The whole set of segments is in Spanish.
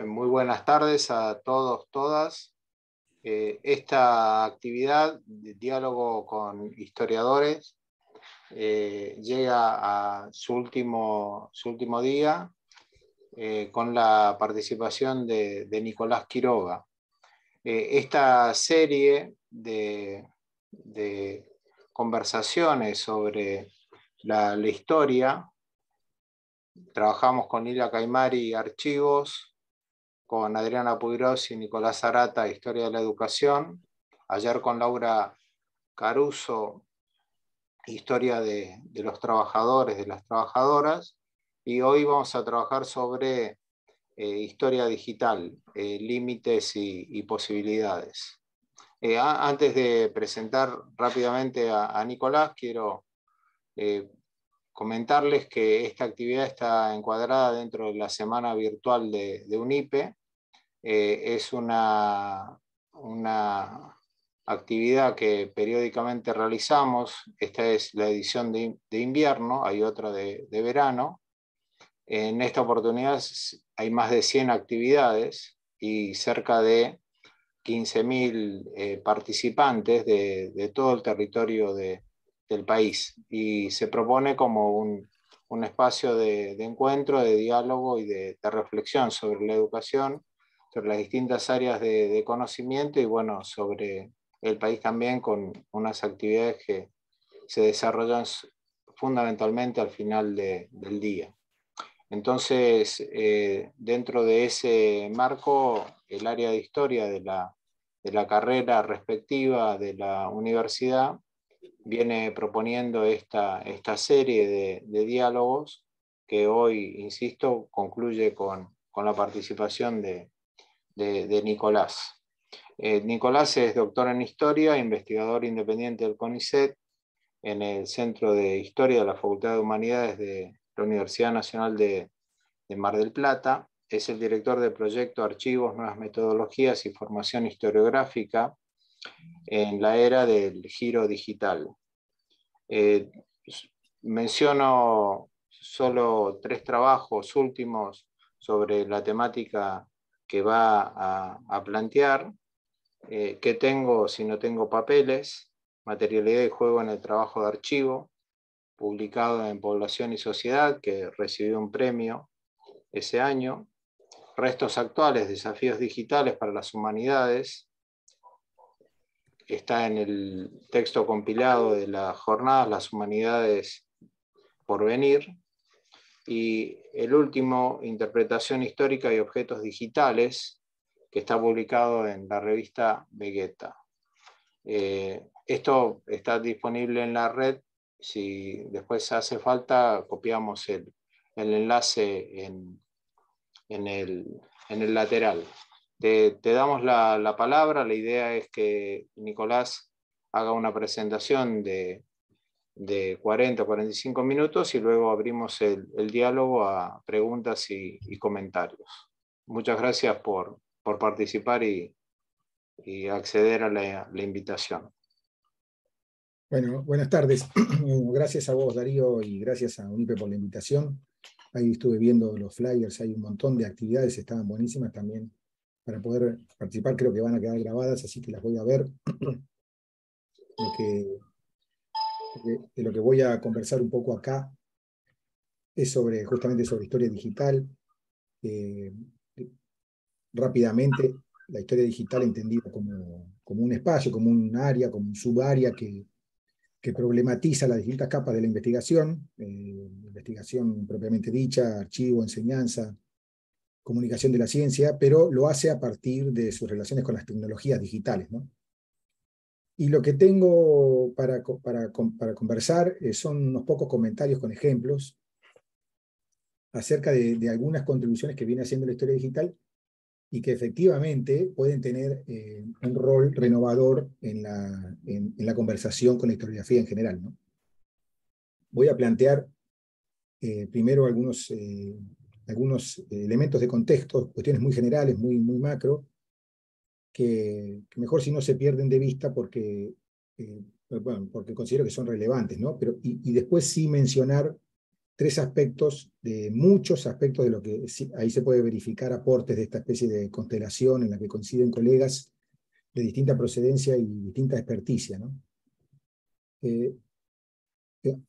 Muy buenas tardes a todos, todas. Esta actividad de diálogo con historiadores llega a su último día con la participación de Nicolás Quiroga. Esta serie de conversaciones sobre la historia, trabajamos con Lilia Caimari, Archivos, con Adriana Puigros y Nicolás Arata, Historia de la Educación, ayer con Laura Caruso, Historia de los trabajadores, de las trabajadoras, y hoy vamos a trabajar sobre historia digital, límites y posibilidades. Antes de presentar rápidamente a Nicolás, quiero comentarles que esta actividad está encuadrada dentro de la semana virtual de UNIPE. Es una actividad que periódicamente realizamos. Esta es la edición de invierno, hay otra de verano. En esta oportunidad hay más de 100 actividades y cerca de 15.000 participantes de todo el territorio del país. Y se propone como un espacio de encuentro, de diálogo y de reflexión sobre la educación, sobre las distintas áreas de conocimiento y bueno, sobre el país también, con unas actividades que se desarrollan fundamentalmente al final del día. Entonces, dentro de ese marco, el área de historia de la carrera respectiva de la universidad viene proponiendo esta serie de diálogos que hoy, insisto, concluye con la participación de Nicolás. Nicolás es doctor en Historia, investigador independiente del CONICET en el Centro de Historia de la Facultad de Humanidades de la Universidad Nacional de Mar del Plata. Es el director del proyecto Archivos, Nuevas Metodologías y Formación Historiográfica en la era del giro digital. Menciono solo 3 trabajos últimos sobre la temática que va a plantear. ¿Qué tengo si no tengo papeles? Materialidad y juego en el trabajo de archivo, publicado en Población y Sociedad, que recibió un premio ese año. Restos actuales, desafíos digitales para las humanidades. Está en el texto compilado de las jornadas Las Humanidades por Venir. Y el último, Interpretación histórica y objetos digitales, que está publicado en la revista Vegeta. Esto está disponible en la red. Si después hace falta, copiamos el enlace en el lateral. Te damos la palabra. La idea es que Nicolás haga una presentación de 40 o 45 minutos y luego abrimos el diálogo a preguntas y comentarios. Muchas gracias por participar y acceder a la invitación. Bueno, buenas tardes. Gracias a vos, Darío, y gracias a UNIPE por la invitación. Ahí estuve viendo los flyers, hay un montón de actividades, estaban buenísimas también para poder participar. Creo que van a quedar grabadas, así que las voy a ver. De lo que voy a conversar un poco acá es justamente sobre historia digital. Rápidamente, la historia digital entendida como un espacio, como un área, como un subárea que problematiza las distintas capas de la investigación, investigación propiamente dicha, archivo, enseñanza, comunicación de la ciencia, pero lo hace a partir de sus relaciones con las tecnologías digitales, ¿no? Y lo que tengo para conversar son unos pocos comentarios con ejemplos acerca de algunas contribuciones que viene haciendo la historia digital y que efectivamente pueden tener un rol renovador en la conversación con la historiografía en general, ¿no? Voy a plantear primero algunos elementos de contexto, cuestiones muy generales, muy macro, que mejor si no se pierden de vista porque considero que son relevantes, ¿no? Y después sí mencionar tres aspectos, de muchos aspectos de lo que ahí se puede verificar aportes de esta especie de constelación en la que coinciden colegas de distinta procedencia y distinta experticia, ¿no?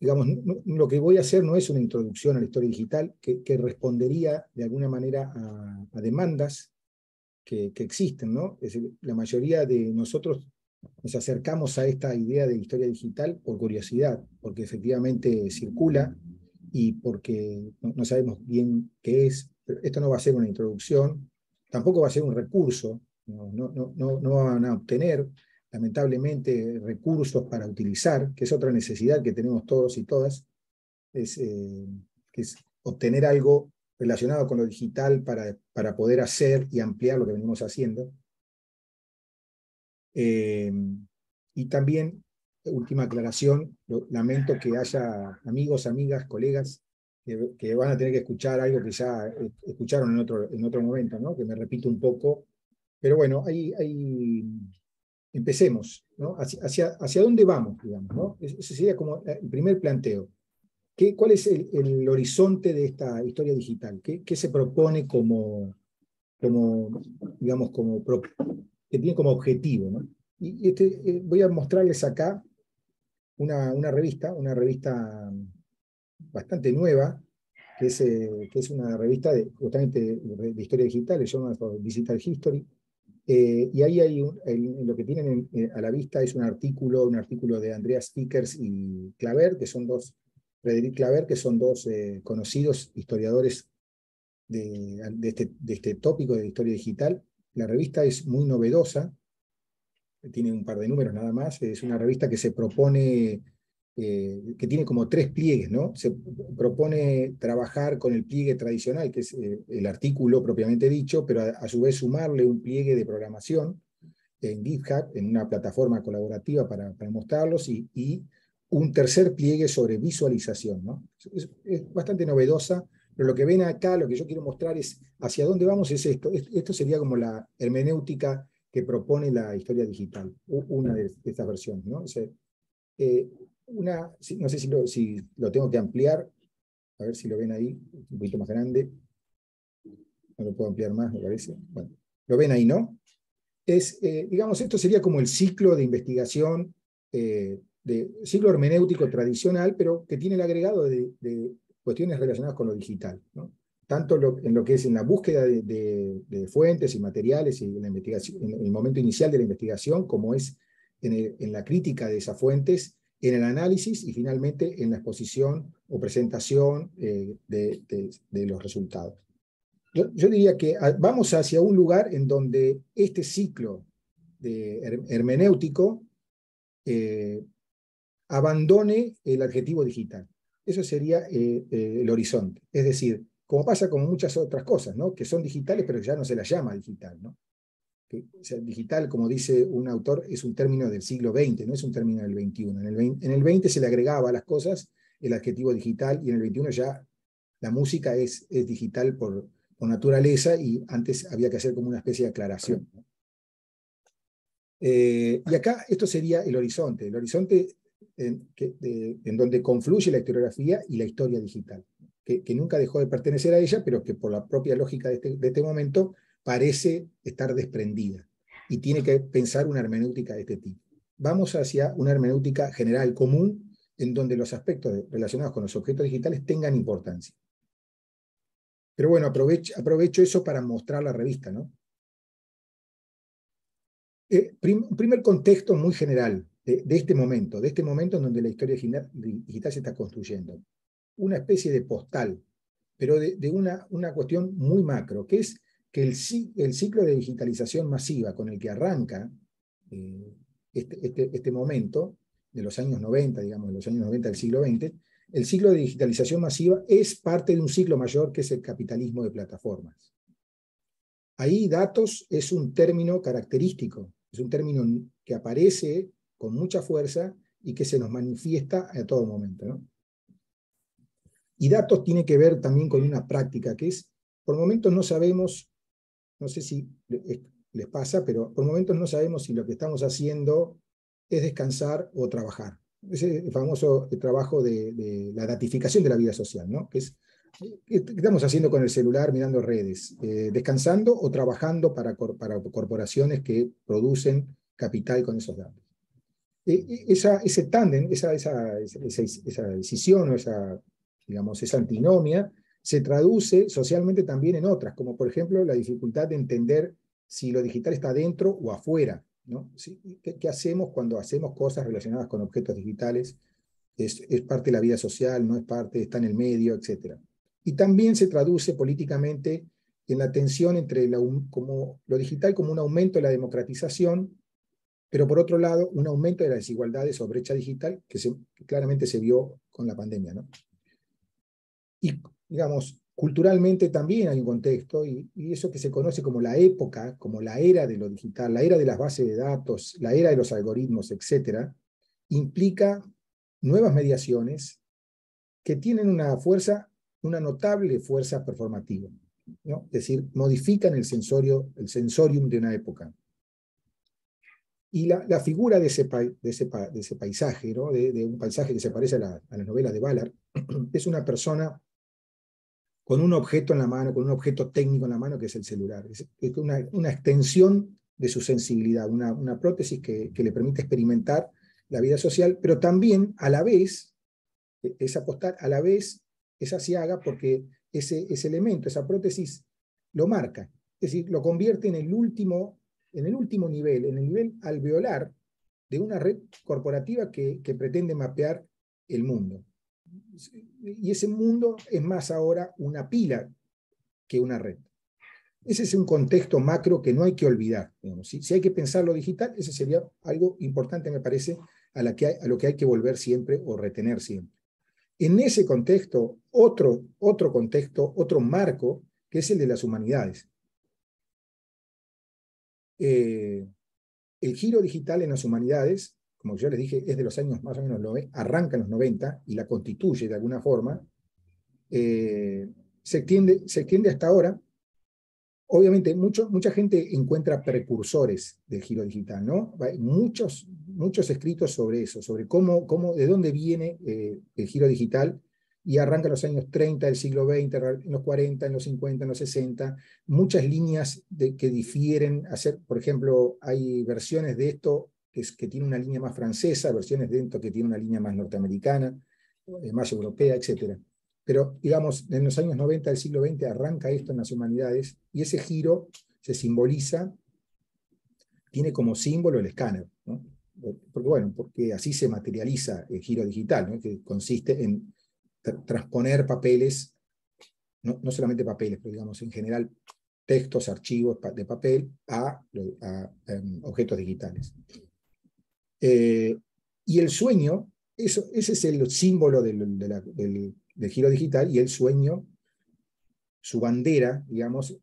Digamos, lo que voy a hacer no es una introducción a la historia digital que respondería de alguna manera a demandas que existen, ¿no? Es decir, la mayoría de nosotros nos acercamos a esta idea de historia digital por curiosidad, porque efectivamente circula y porque no sabemos bien qué es. Pero esto no va a ser una introducción, tampoco va a ser un recurso, no van a obtener lamentablemente recursos para utilizar, que es otra necesidad que tenemos todos y todas, es, que es obtener algo relacionado con lo digital para poder hacer y ampliar lo que venimos haciendo. Y también, última aclaración, lamento que haya amigos, amigas, colegas que van a tener que escuchar algo que ya escucharon en otro momento, ¿no? Que me repito un poco, pero bueno, empecemos, ¿no? Hacia dónde vamos, digamos, ¿no? Ese sería como el primer planteo. ¿Cuál es el horizonte de esta historia digital? ¿Qué se propone digamos, que tiene como objetivo, ¿no? Y voy a mostrarles acá una revista bastante nueva, que es una revista justamente de historia digital, se llama Digital History. Y ahí lo que tienen a la vista es un artículo de Andreas Vickers y Claver, Frederic Claver, que son dos conocidos historiadores de este tópico de historia digital. La revista es muy novedosa, tiene un par de números nada más, es una revista que se propone, que tiene como tres pliegues, ¿no? Se propone trabajar con el pliegue tradicional, que es el artículo propiamente dicho, pero a su vez sumarle un pliegue de programación en GitHub, en una plataforma colaborativa para mostrarlos, y un tercer pliegue sobre visualización, ¿no? Es bastante novedosa, pero lo que ven acá, lo que yo quiero mostrar es hacia dónde vamos, es esto. Esto sería como la hermenéutica que propone la historia digital, una de estas versiones, ¿no? O sea, no sé si lo tengo que ampliar, a ver si lo ven ahí, un poquito más grande. No lo puedo ampliar más, me parece. Bueno, lo ven ahí, ¿no? Digamos, esto sería como el ciclo de investigación, ciclo hermenéutico tradicional, pero que tiene el agregado de cuestiones relacionadas con lo digital, ¿no? Tanto en lo que es en la búsqueda de fuentes y materiales y en la investigación, en el momento inicial de la investigación, como es en la crítica de esas fuentes, en el análisis y finalmente en la exposición o presentación de los resultados. Yo diría que vamos hacia un lugar en donde este ciclo hermenéutico abandone el adjetivo digital. Eso sería el horizonte. Es decir, como pasa con muchas otras cosas, ¿no? Que son digitales, pero ya no se las llama digital, ¿no? O sea, digital, como dice un autor, es un término del siglo XX, no es un término del XXI. En el XX se le agregaba a las cosas el adjetivo digital, y en el XXI ya la música es digital por naturaleza, y antes había que hacer como una especie de aclaración, ¿no? Y acá esto sería el horizonte en donde confluye la historiografía y la historia digital, que nunca dejó de pertenecer a ella, pero que por la propia lógica de este momento parece estar desprendida, y tiene que pensar una hermenéutica de este tipo. Vamos hacia una hermenéutica general común, en donde los aspectos relacionados con los objetos digitales tengan importancia. Pero bueno, aprovecho eso para mostrar la revista, ¿no? Un primer contexto muy general de este momento en donde la historia digital se está construyendo. Una especie de postal, pero de una cuestión muy macro, que es que el ciclo de digitalización masiva con el que arranca este momento, de los años 90, digamos, de los años 90 del siglo XX, el ciclo de digitalización masiva es parte de un ciclo mayor, que es el capitalismo de plataformas. Ahí datos es un término característico, es un término que aparece con mucha fuerza y que se nos manifiesta a todo momento, ¿no? Y datos tiene que ver también con una práctica que es, por momentos no sabemos, no sé si les pasa, pero por momentos no sabemos si lo que estamos haciendo es descansar o trabajar. ese famoso trabajo de la datificación de la vida social, ¿no? ¿Qué estamos haciendo con el celular mirando redes? ¿Descansando o trabajando para corporaciones que producen capital con esos datos? Ese tándem, esa decisión o digamos, esa antinomia se traduce socialmente también en otras, como por ejemplo la dificultad de entender si lo digital está dentro o afuera, ¿no? ¿Qué hacemos cuando hacemos cosas relacionadas con objetos digitales? Es parte de la vida social, no es parte, está en el medio, etc. Y también se traduce políticamente en la tensión entre como lo digital como un aumento de la democratización, pero por otro lado, un aumento de las desigualdades o brecha digital que claramente se vio con la pandemia, ¿no? Y, digamos, culturalmente también hay un contexto, y eso que se conoce como la época, como la era de lo digital, la era de las bases de datos, la era de los algoritmos, etcétera, implica nuevas mediaciones que tienen una notable fuerza performativa, ¿no? Es decir, modifican el sensorium de una época. Y la figura de ese paisaje, ¿no? de un paisaje que se parece a la novela de Ballard, es una persona con un objeto en la mano, con un objeto técnico en la mano, que es el celular. Es una extensión de su sensibilidad, una prótesis que le permite experimentar la vida social, pero también a la vez, esa postal, a la vez es asiaga porque ese elemento, esa prótesis, lo marca. Es decir, lo convierte en el último nivel, en el nivel alveolar de una red corporativa que pretende mapear el mundo. Y ese mundo es más ahora una pila que una red. Ese es un contexto macro que no hay que olvidar. Si hay que pensar lo digital, ese sería algo importante, me parece, a lo que hay que volver siempre o retener siempre. En ese contexto, otro contexto, otro marco, que es el de las humanidades. El giro digital en las humanidades, como yo les dije, es de los años más o menos, arranca en los 90 y la constituye de alguna forma, se extiende hasta ahora. Obviamente, mucha gente encuentra precursores del giro digital, ¿no? Hay muchos escritos sobre eso, sobre de dónde viene el giro digital, y arranca en los años 30 del siglo XX, en los 40, en los 50, en los 60, muchas líneas que difieren. Por ejemplo, hay versiones de esto que tiene una línea más francesa, versiones de esto que tiene una línea más norteamericana, más europea, etc. Pero, digamos, en los años 90 del siglo XX arranca esto en las humanidades, y ese giro se simboliza, tiene como símbolo el escáner, ¿no? Porque así se materializa el giro digital, ¿no? Que consiste en transponer papeles, no solamente papeles, pero digamos en general textos, archivos de papel a objetos digitales. Y el sueño, ese es el símbolo del giro digital, y el sueño, su bandera, digamos,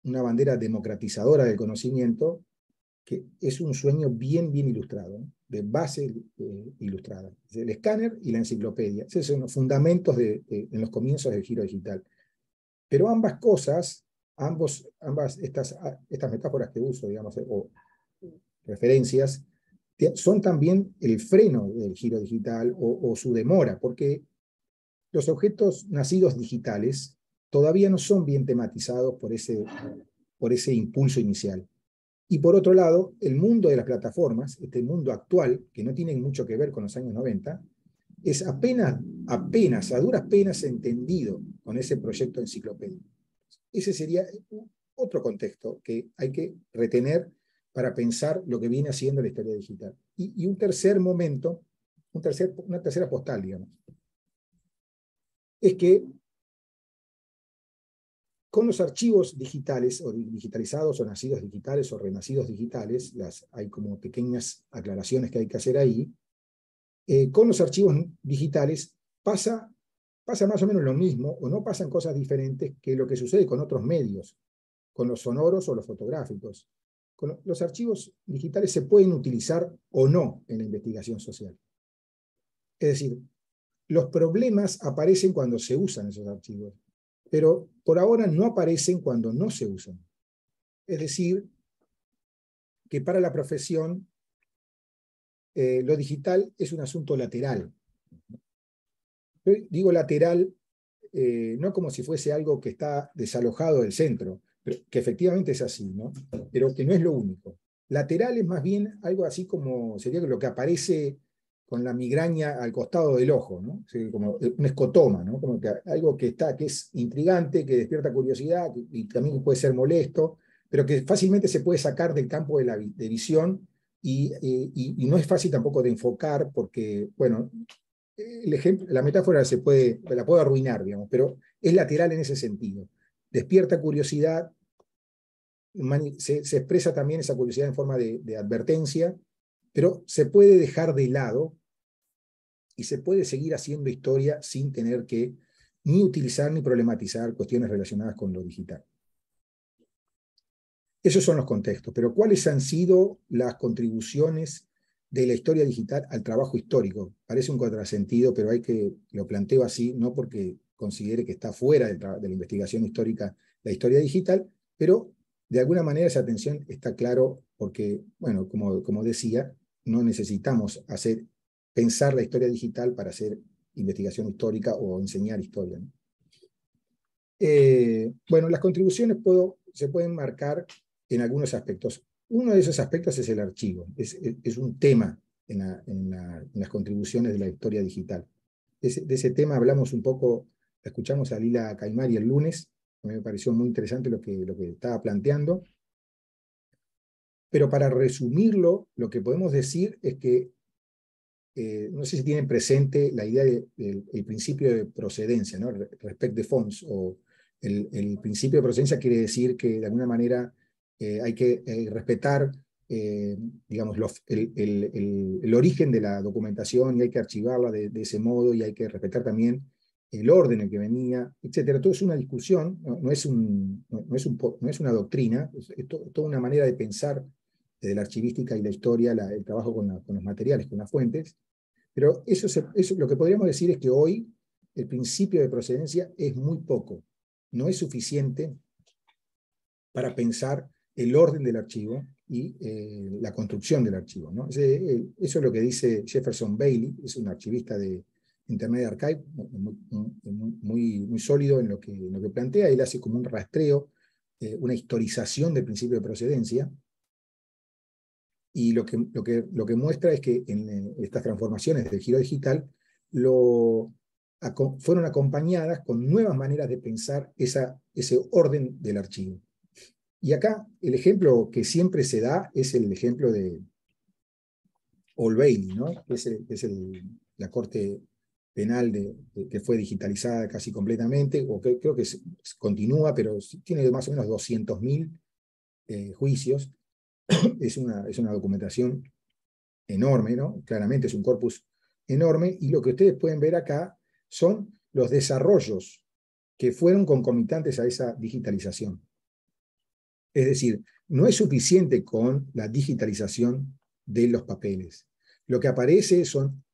una bandera democratizadora del conocimiento, que es un sueño bien ilustrado, ¿no? De base ilustrada. El escáner y la enciclopedia. Esos son los fundamentos en los comienzos del giro digital. Pero ambas cosas, estas metáforas que uso, digamos, o referencias, son también el freno del giro digital o su demora, porque los objetos nacidos digitales todavía no son bien tematizados por ese impulso inicial. Y por otro lado, el mundo de las plataformas, este mundo actual, que no tiene mucho que ver con los años 90, es apenas, a duras penas entendido con ese proyecto enciclopédico. Ese sería otro contexto que hay que retener para pensar lo que viene haciendo la historia digital. Y un tercer momento, una tercera postal, digamos, es que con los archivos digitales, o digitalizados, o nacidos digitales, o renacidos digitales, hay como pequeñas aclaraciones que hay que hacer ahí. Con los archivos digitales pasa más o menos lo mismo, o no pasan cosas diferentes que lo que sucede con otros medios, con los sonoros o los fotográficos. Los archivos digitales se pueden utilizar o no en la investigación social. Es decir, los problemas aparecen cuando se usan esos archivos, pero por ahora no aparecen cuando no se usan. Es decir, que para la profesión lo digital es un asunto lateral. Yo digo lateral no como si fuese algo que está desalojado del centro, pero que efectivamente es así, ¿no? Pero que no es lo único. Lateral es más bien algo así como sería lo que aparece con la migraña al costado del ojo, ¿no? O sea, como un escotoma, ¿no? Como que algo que es intrigante, que despierta curiosidad y también puede ser molesto, pero que fácilmente se puede sacar del campo de visión y no es fácil tampoco de enfocar porque, bueno, el ejemplo, la metáfora la puedo arruinar, digamos, pero es lateral en ese sentido. Despierta curiosidad, se expresa también esa curiosidad en forma de advertencia, pero se puede dejar de lado y se puede seguir haciendo historia sin tener que ni utilizar ni problematizar cuestiones relacionadas con lo digital. Esos son los contextos, pero ¿cuáles han sido las contribuciones de la historia digital al trabajo histórico? Parece un contrasentido, pero lo planteo así, no porque considere que está fuera de la investigación histórica la historia digital, pero de alguna manera esa tensión está claro porque, bueno, como decía, no necesitamos pensar la historia digital para hacer investigación histórica o enseñar historia, ¿no? Bueno, las contribuciones se pueden marcar en algunos aspectos. Uno de esos aspectos es el archivo, es un tema en las contribuciones de la historia digital. De ese tema hablamos un poco, escuchamos a Lila Caimari el lunes, me pareció muy interesante lo que estaba planteando, pero para resumirlo, lo que podemos decir es que no sé si tienen presente la idea del principio de procedencia, ¿no? Respect the fonts, o el principio de procedencia quiere decir que de alguna manera hay que respetar digamos, el origen de la documentación y hay que archivarla de ese modo y hay que respetar también el orden en el que venía, etc. Todo es una discusión, no es una doctrina, es toda una manera de pensar de la archivística y la historia, el trabajo con los materiales, con las fuentes. Pero eso lo que podríamos decir es que hoy el principio de procedencia es muy poco, no es suficiente para pensar el orden del archivo y la construcción del archivo, ¿no? Eso es lo que dice Jefferson Bailey, es un archivista de Internet Archive, muy sólido en lo que plantea. Él hace como un rastreo, una historización del principio de procedencia, y lo que muestra es que en estas transformaciones del giro digital fueron acompañadas con nuevas maneras de pensar ese orden del archivo. Y acá el ejemplo que siempre se da es el ejemplo de Old Bailey, ¿no? Que es la corte penal que fue digitalizada casi completamente, o que creo que continúa, pero tiene más o menos 200.000 juicios. Es una documentación enorme, ¿no? Claramente es un corpus enorme, y lo que ustedes pueden ver acá son los desarrollos que fueron concomitantes a esa digitalización. Es decir, no es suficiente con la digitalización de los papeles. Lo que aparece son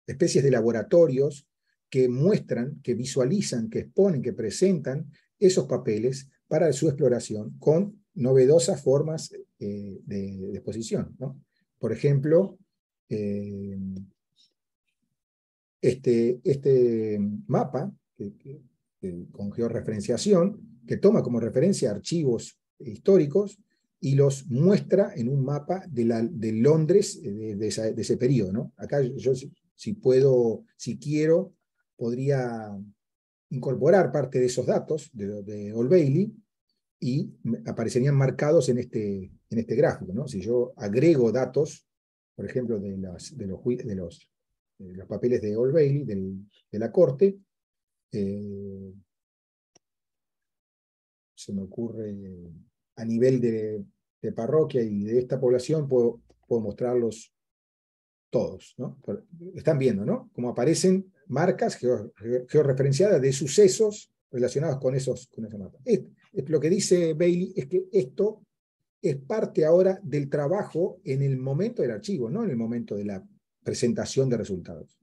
especies de laboratorios que muestran, que visualizan, que exponen, que presentan esos papeles para su exploración con novedosas formas de exposición, ¿no? Por ejemplo, este mapa con georreferenciación, que toma como referencia archivos históricos y los muestra en un mapa de Londres de ese periodo, ¿no? Acá yo, si quiero, podría incorporar parte de esos datos de Old Bailey y aparecerían marcados en este gráfico, ¿no? Si yo agrego datos, por ejemplo, de los papeles de Old Bailey, de la corte, se me ocurre a nivel de parroquia y de esta población, puedo mostrarlos todos, ¿no? Están viendo, ¿no? Cómo aparecen marcas georreferenciadas de sucesos relacionados con esos mapas. Lo que dice Bailey es que esto es parte ahora del trabajo en el momento del archivo, no en el momento de la presentación de resultados.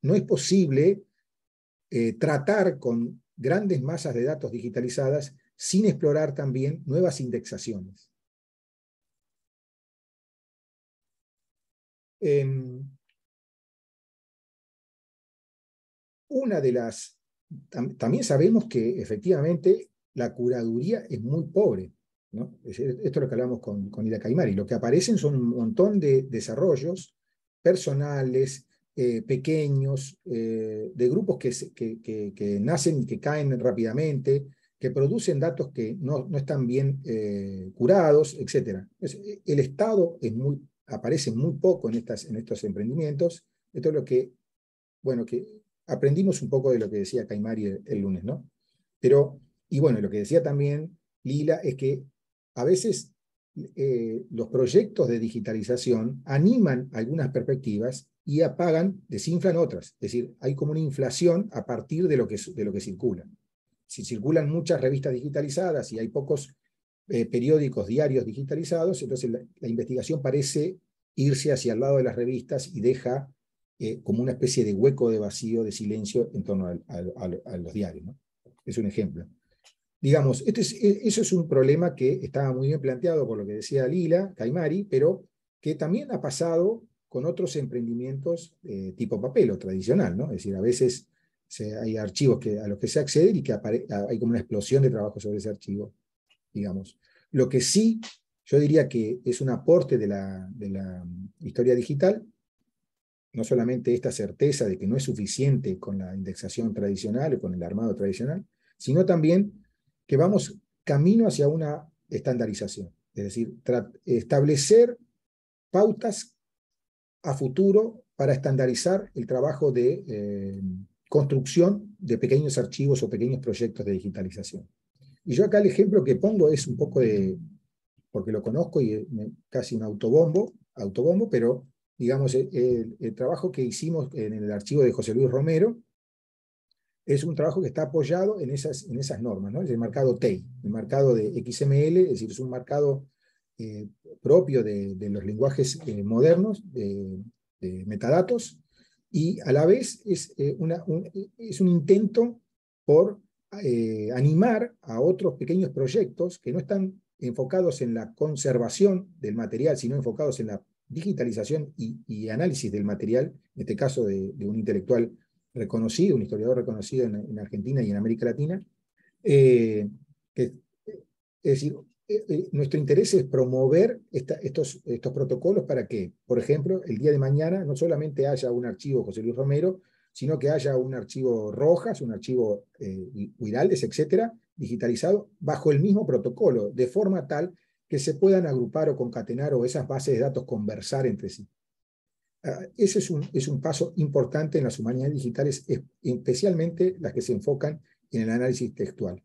No es posible tratar con grandes masas de datos digitalizadas sin explorar también nuevas indexaciones. Una de las... También sabemos que efectivamente la curaduría es muy pobre, ¿no? Esto es lo que hablamos con Lila Caimari. Lo que aparecen son un montón de desarrollos personales, pequeños, de grupos que nacen y que caen rápidamente, que producen datos que no están bien curados, etc. El Estado aparece muy poco en estos emprendimientos. Esto es lo que, bueno, que aprendimos un poco de lo que decía Caimari el lunes, ¿no? Pero, y bueno, lo que decía también Lila es que a veces los proyectos de digitalización animan algunas perspectivas y apagan, desinflan otras. Es decir, hay como una inflación a partir de lo que circula. Si circulan muchas revistas digitalizadas y hay pocos periódicos diarios digitalizados, entonces la investigación parece irse hacia el lado de las revistas y deja como una especie de hueco de vacío, de silencio en torno a los diarios, ¿no? Es un ejemplo. Digamos, eso es un problema que estaba muy bien planteado por lo que decía Lila Caimari, pero que también ha pasado con otros emprendimientos tipo papel o tradicional, ¿no? Es decir, a veces hay archivos a los que se accede y que hay como una explosión de trabajo sobre ese archivo, digamos. Lo que sí, yo diría que es un aporte de la historia digital, no solamente esta certeza de que no es suficiente con la indexación tradicional o con el armado tradicional, sino también que vamos camino hacia una estandarización, es decir, establecer pautas a futuro para estandarizar el trabajo de construcción de pequeños archivos o pequeños proyectos de digitalización. Y yo acá el ejemplo que pongo es un poco porque lo conozco y es casi un autobombo, pero digamos, el trabajo que hicimos en el archivo de José Luis Romero es un trabajo que está apoyado en esas normas, ¿no? Es el marcado TEI, el marcado de XML, es decir, es un marcado propio de los lenguajes modernos de metadatos, y a la vez es un intento por animar a otros pequeños proyectos que no están enfocados en la conservación del material, sino enfocados en la digitalización y análisis del material, en este caso de un intelectual reconocido, un historiador reconocido en Argentina y en América Latina. Es decir, nuestro interés es promover estos protocolos para que, por ejemplo, el día de mañana no solamente haya un archivo José Luis Romero, sino que haya un archivo Rojas, un archivo Huiraldes, etcétera, digitalizado bajo el mismo protocolo, de forma tal que se puedan agrupar o concatenar o esas bases de datos conversar entre sí. Ese es un paso importante en las humanidades digitales, especialmente las que se enfocan en el análisis textual.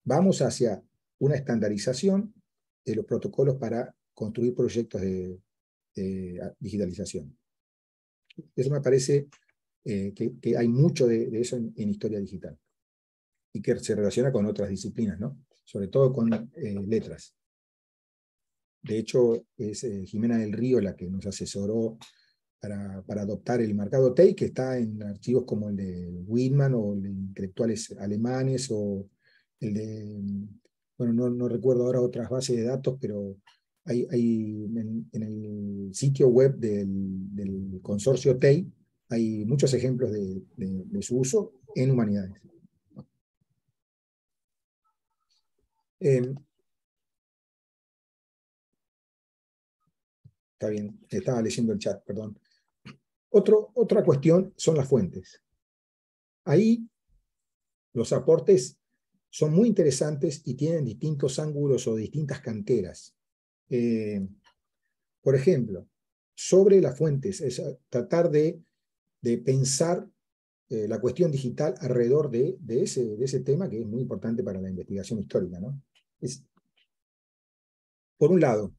Vamos hacia una estandarización de los protocolos para construir proyectos de digitalización. Eso me parece que hay mucho de eso en historia digital y que se relaciona con otras disciplinas, ¿no? Sobre todo con letras. De hecho, es Jimena del Río la que nos asesoró para adoptar el marcado TEI, que está en archivos como el de Whitman o el de intelectuales alemanes o el de, bueno, no recuerdo ahora otras bases de datos, pero hay en el sitio web del consorcio TEI hay muchos ejemplos de su uso en humanidades. Está bien, estaba leyendo el chat, perdón. Otra cuestión son las fuentes. Ahí los aportes son muy interesantes y tienen distintos ángulos o distintas canteras. Por ejemplo, sobre las fuentes, es tratar de pensar la cuestión digital alrededor de ese tema que es muy importante para la investigación histórica, ¿no? Por un lado,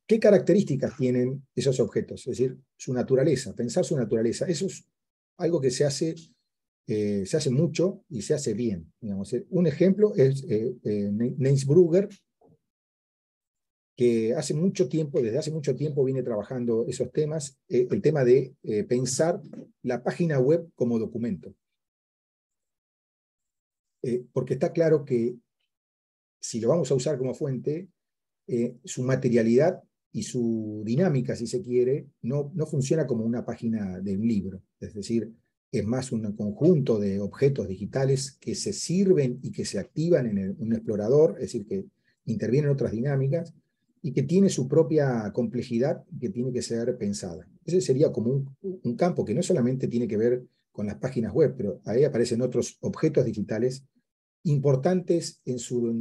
¿qué características tienen esos objetos? Es decir, su naturaleza, pensar su naturaleza. Eso es algo que se hace mucho y se hace bien. Digamos. Un ejemplo es Nils Brugger, que desde hace mucho tiempo viene trabajando esos temas, el tema de pensar la página web como documento. Porque está claro que si lo vamos a usar como fuente, su materialidad y su dinámica, si se quiere, no funciona como una página de un libro. Es decir, es más un conjunto de objetos digitales que se sirven y que se activan en un explorador, es decir, que intervienen otras dinámicas y que tiene su propia complejidad que tiene que ser pensada. Ese sería como un campo que no solamente tiene que ver con las páginas web, pero ahí aparecen otros objetos digitales importantes en su,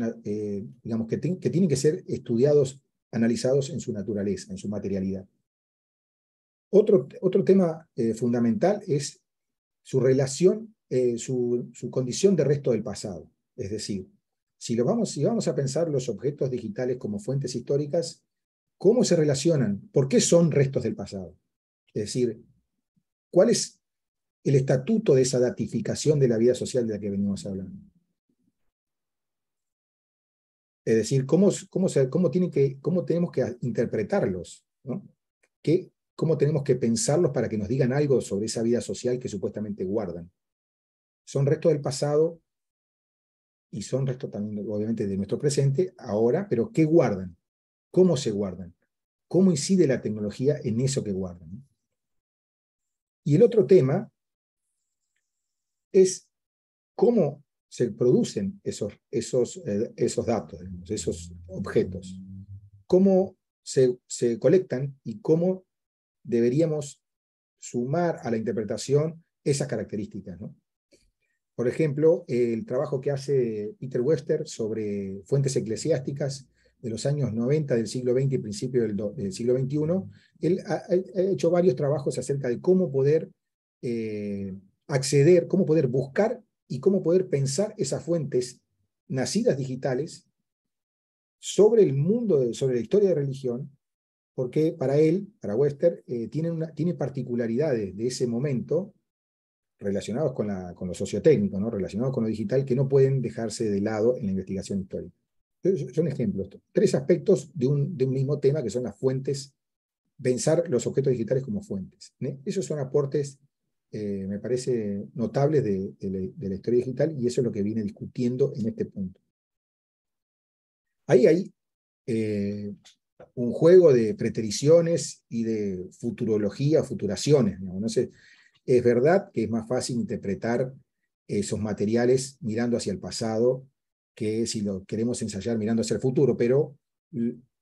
digamos, que tienen que ser estudiados, analizados en su naturaleza, en su materialidad. Otro tema fundamental es su relación, su condición de resto del pasado. Es decir, si vamos a pensar los objetos digitales como fuentes históricas, ¿cómo se relacionan? ¿Por qué son restos del pasado? Es decir, ¿cuál es el estatuto de esa datificación de la vida social de la que venimos hablando? Es decir, ¿cómo tenemos que interpretarlos? ¿No? ¿Cómo tenemos que pensarlos para que nos digan algo sobre esa vida social que supuestamente guardan? Son restos del pasado y son restos también, obviamente, de nuestro presente, ahora, pero ¿qué guardan? ¿Cómo se guardan? ¿Cómo incide la tecnología en eso que guardan? Y el otro tema es cómo se producen esos datos, esos objetos. Cómo se colectan y cómo deberíamos sumar a la interpretación esas características, ¿no? Por ejemplo, el trabajo que hace Peter Webster sobre fuentes eclesiásticas de los años 90 del siglo XX y principio del siglo XXI, él ha hecho varios trabajos acerca de cómo poder acceder, cómo poder buscar y cómo poder pensar esas fuentes nacidas digitales sobre el mundo, sobre la historia de religión, porque para él, para Webster, tiene particularidades de ese momento relacionados con lo sociotécnico, ¿no? Relacionados con lo digital, que no pueden dejarse de lado en la investigación histórica. Entonces, son ejemplos, 3 aspectos de un mismo tema, que son las fuentes, pensar los objetos digitales como fuentes. Esos son aportes, me parece, notables de la historia digital, y eso es lo que viene discutiendo en este punto. Ahí hay un juego de pretericiones y de futurología, futuraciones, ¿no? No sé, es verdad que es más fácil interpretar esos materiales mirando hacia el pasado que si lo queremos ensayar mirando hacia el futuro, pero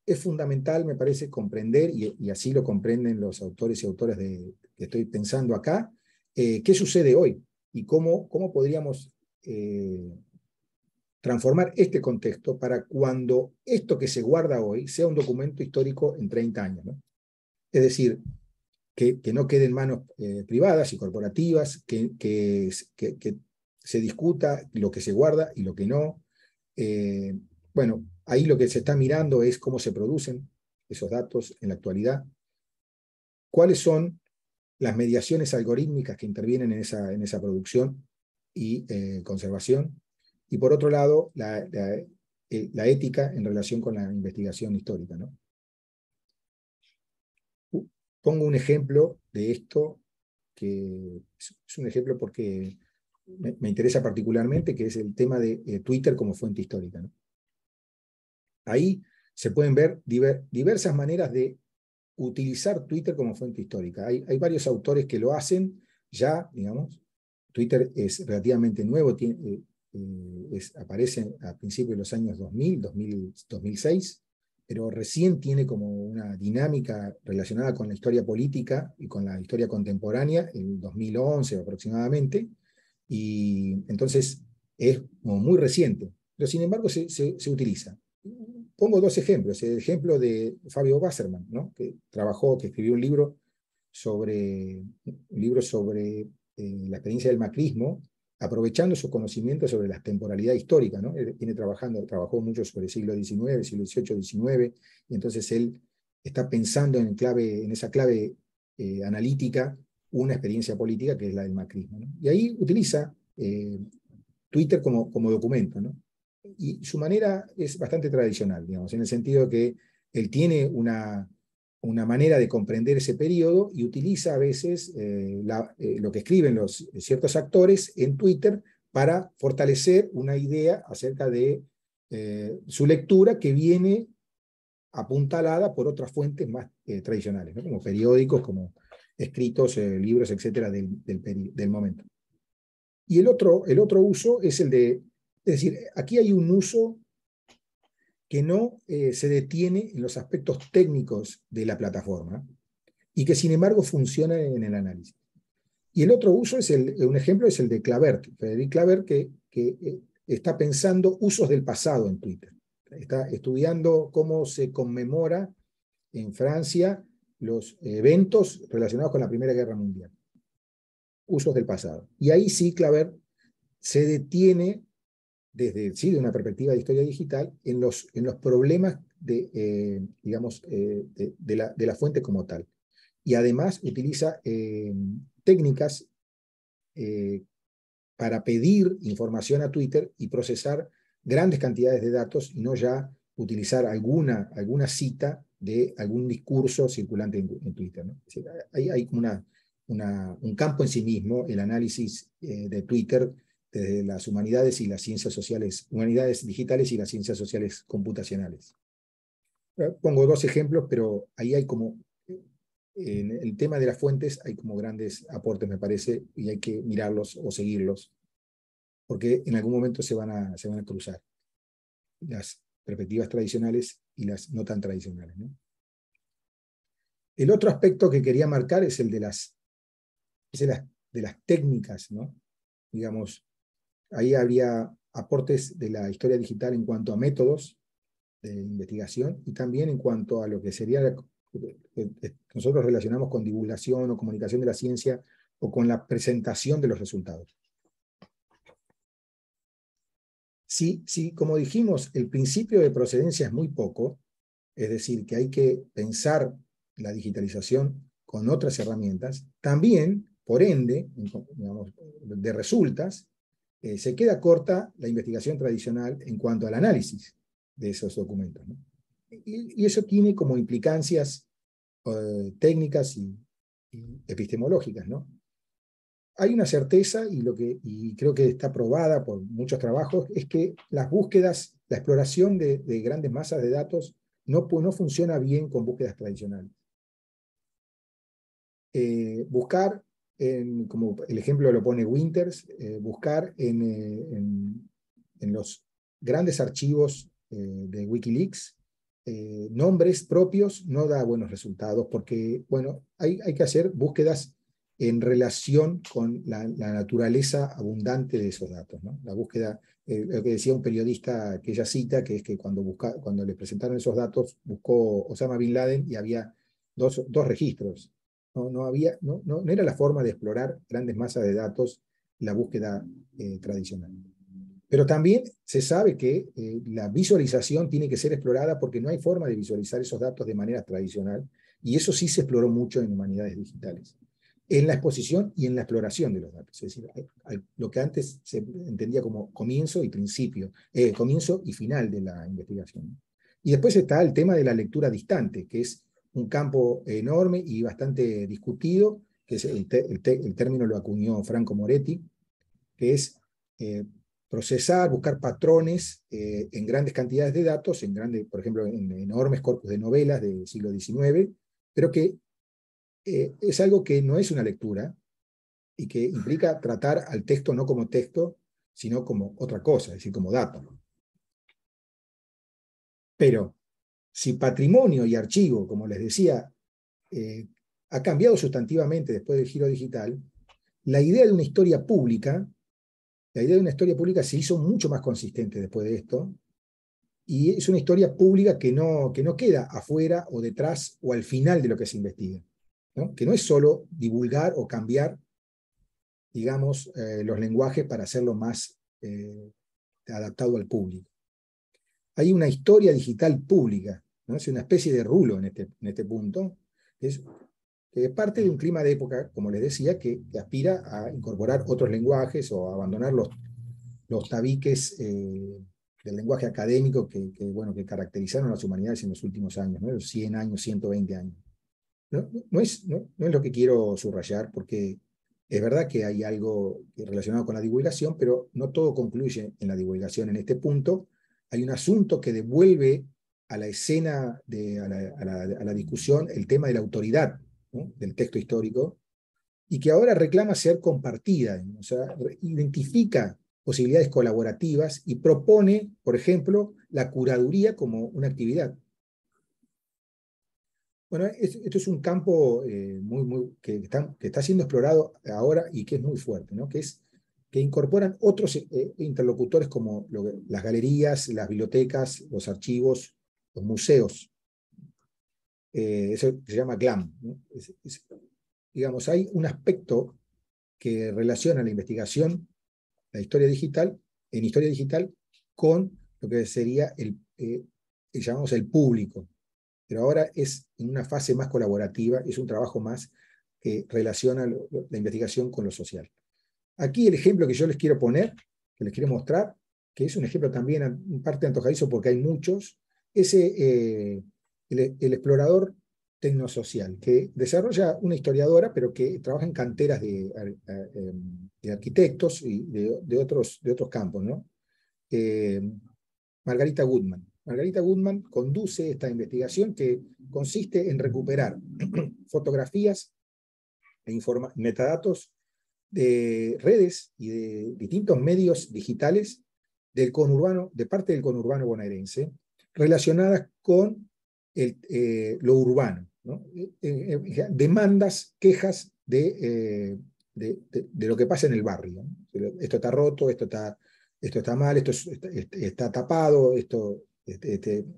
es fundamental, me parece, comprender, y así lo comprenden los autores y autoras que estoy pensando acá, qué sucede hoy y cómo podríamos transformar este contexto para cuando esto que se guarda hoy sea un documento histórico en 30 años, ¿no? Es decir, que no quede en manos privadas y corporativas, que se discuta lo que se guarda y lo que no. Bueno, ahí lo que se está mirando es cómo se producen esos datos en la actualidad, cuáles son las mediaciones algorítmicas que intervienen en esa producción y conservación, y por otro lado, la ética en relación con la investigación histórica, ¿no? Pongo un ejemplo de esto, que es un ejemplo porque me interesa particularmente, que es el tema de Twitter como fuente histórica, ¿no? Ahí se pueden ver diversas maneras de utilizar Twitter como fuente histórica. Hay varios autores que lo hacen ya, digamos. Twitter es relativamente nuevo, aparece a principios de los años 2006, pero recién tiene como una dinámica relacionada con la historia política y con la historia contemporánea en 2011 aproximadamente, y entonces es como muy reciente, pero sin embargo se utiliza. Pongo 2 ejemplos. El ejemplo de Fabio Wasserman, ¿no? que escribió un libro sobre la experiencia del macrismo, aprovechando su conocimiento sobre la temporalidad histórica, ¿no? Él trabajó mucho sobre el siglo XIX, siglo XVIII, XIX, y entonces él está pensando en esa clave analítica una experiencia política que es la del macrismo, ¿no? Y ahí utiliza Twitter como documento, ¿no? Y su manera es bastante tradicional, digamos, en el sentido de que él tiene una manera de comprender ese periodo y utiliza a veces lo que escriben ciertos actores en Twitter para fortalecer una idea acerca de su lectura, que viene apuntalada por otras fuentes más tradicionales, ¿no? Como periódicos, como escritos, libros, etcétera, del momento. Y el otro uso es el de, es decir, aquí hay un uso que no se detiene en los aspectos técnicos de la plataforma y que sin embargo funciona en el análisis. Y el otro uso es un ejemplo es el de Clavert, Frédéric Clavert, que está pensando usos del pasado en Twitter. Está estudiando cómo se conmemora en Francia los eventos relacionados con la Primera Guerra Mundial. Usos del pasado. Y ahí sí Clavert se detiene desde sí, de una perspectiva de historia digital en los problemas de, digamos, de la fuente como tal. Y además utiliza técnicas para pedir información a Twitter y procesar grandes cantidades de datos y no ya utilizar alguna cita de algún discurso circulante en Twitter, ¿no? Es decir, hay como un campo en sí mismo, el análisis de Twitter desde las humanidades y las ciencias sociales, humanidades digitales y las ciencias sociales computacionales. Pongo dos ejemplos, pero ahí hay como, en el tema de las fuentes hay como grandes aportes, me parece, y hay que mirarlos o seguirlos, porque en algún momento se van a cruzar las perspectivas tradicionales y las no tan tradicionales, ¿no? El otro aspecto que quería marcar es el de las técnicas, ¿no? Digamos, ahí habría aportes de la historia digital en cuanto a métodos de investigación y también en cuanto a lo que sería nosotros relacionamos con divulgación o comunicación de la ciencia o con la presentación de los resultados. Sí, como dijimos, el principio de procedencia es muy poco, es decir, que hay que pensar la digitalización con otras herramientas. También, por ende, digamos, de resultas, se queda corta la investigación tradicional en cuanto al análisis de esos documentos, ¿no? Y eso tiene como implicancias técnicas y epistemológicas, ¿no? Hay una certeza, y creo que está probada por muchos trabajos, es que las búsquedas, la exploración de grandes masas de datos no funciona bien con búsquedas tradicionales. Buscar, como el ejemplo lo pone Winters, buscar en los grandes archivos de Wikileaks nombres propios no da buenos resultados porque, bueno, hay que hacer búsquedas en relación con la naturaleza abundante de esos datos, ¿no? La búsqueda, lo que decía un periodista que ella cita, que es que cuando le presentaron esos datos, buscó Osama Bin Laden y había dos registros. No era la forma de explorar grandes masas de datos la búsqueda tradicional. Pero también se sabe que la visualización tiene que ser explorada porque no hay forma de visualizar esos datos de manera tradicional, y eso sí se exploró mucho en humanidades digitales, en la exposición y en la exploración de los datos. Es decir, lo que antes se entendía como comienzo y principio, comienzo y final de la investigación. Y después está el tema de la lectura distante, que es un campo enorme y bastante discutido, que es el término lo acuñó Franco Moretti, que es procesar, buscar patrones en grandes cantidades de datos, por ejemplo, en enormes corpus de novelas del siglo XIX, pero que es algo que no es una lectura y que implica tratar al texto no como texto, sino como otra cosa, es decir, como dato. Pero si patrimonio y archivo, como les decía, ha cambiado sustantivamente después del giro digital, la idea de una historia pública se hizo mucho más consistente después de esto, y es una historia pública que no queda afuera o detrás o al final de lo que se investiga, ¿no? Que no es solo divulgar o cambiar, digamos, los lenguajes para hacerlo más adaptado al público. Hay una historia digital pública, ¿no? Es una especie de rulo en este punto, que es parte de un clima de época, como les decía, que aspira a incorporar otros lenguajes o a abandonar los tabiques del lenguaje académico que caracterizaron a las humanidades en los últimos años, ¿no? Los 100 años, 120 años. No es lo que quiero subrayar, porque es verdad que hay algo relacionado con la divulgación, pero no todo concluye en la divulgación. En este punto hay un asunto que devuelve a la escena, a la discusión, el tema de la autoridad, ¿no?, del texto histórico, y que ahora reclama ser compartida, o sea, identifica posibilidades colaborativas y propone, por ejemplo, la curaduría como una actividad. Bueno, esto es un campo que está siendo explorado ahora y que es muy fuerte, ¿no?, que incorporan otros interlocutores como las galerías, las bibliotecas, los archivos, los museos. Eso se llama GLAM, ¿no? Digamos, hay un aspecto que relaciona la investigación, la historia digital, en historia digital, con lo que sería llamamos el público. Pero ahora es en una fase más colaborativa, es un trabajo más que relaciona la investigación con lo social. Aquí el ejemplo que yo les quiero poner, que les quiero mostrar, que es un ejemplo también en parte antojadizo porque hay muchos, es el explorador tecnosocial, que desarrolla una historiadora, pero que trabaja en canteras de arquitectos y de otros campos, ¿no? Margarita Goodman. Margarita Goodman conduce esta investigación que consiste en recuperar fotografías e metadatos de redes y de distintos medios digitales del conurbano, de parte del conurbano bonaerense, relacionadas con lo urbano, ¿no? Demandas, quejas de lo que pasa en el barrio, ¿no? Esto está roto, esto está mal, está tapado, esto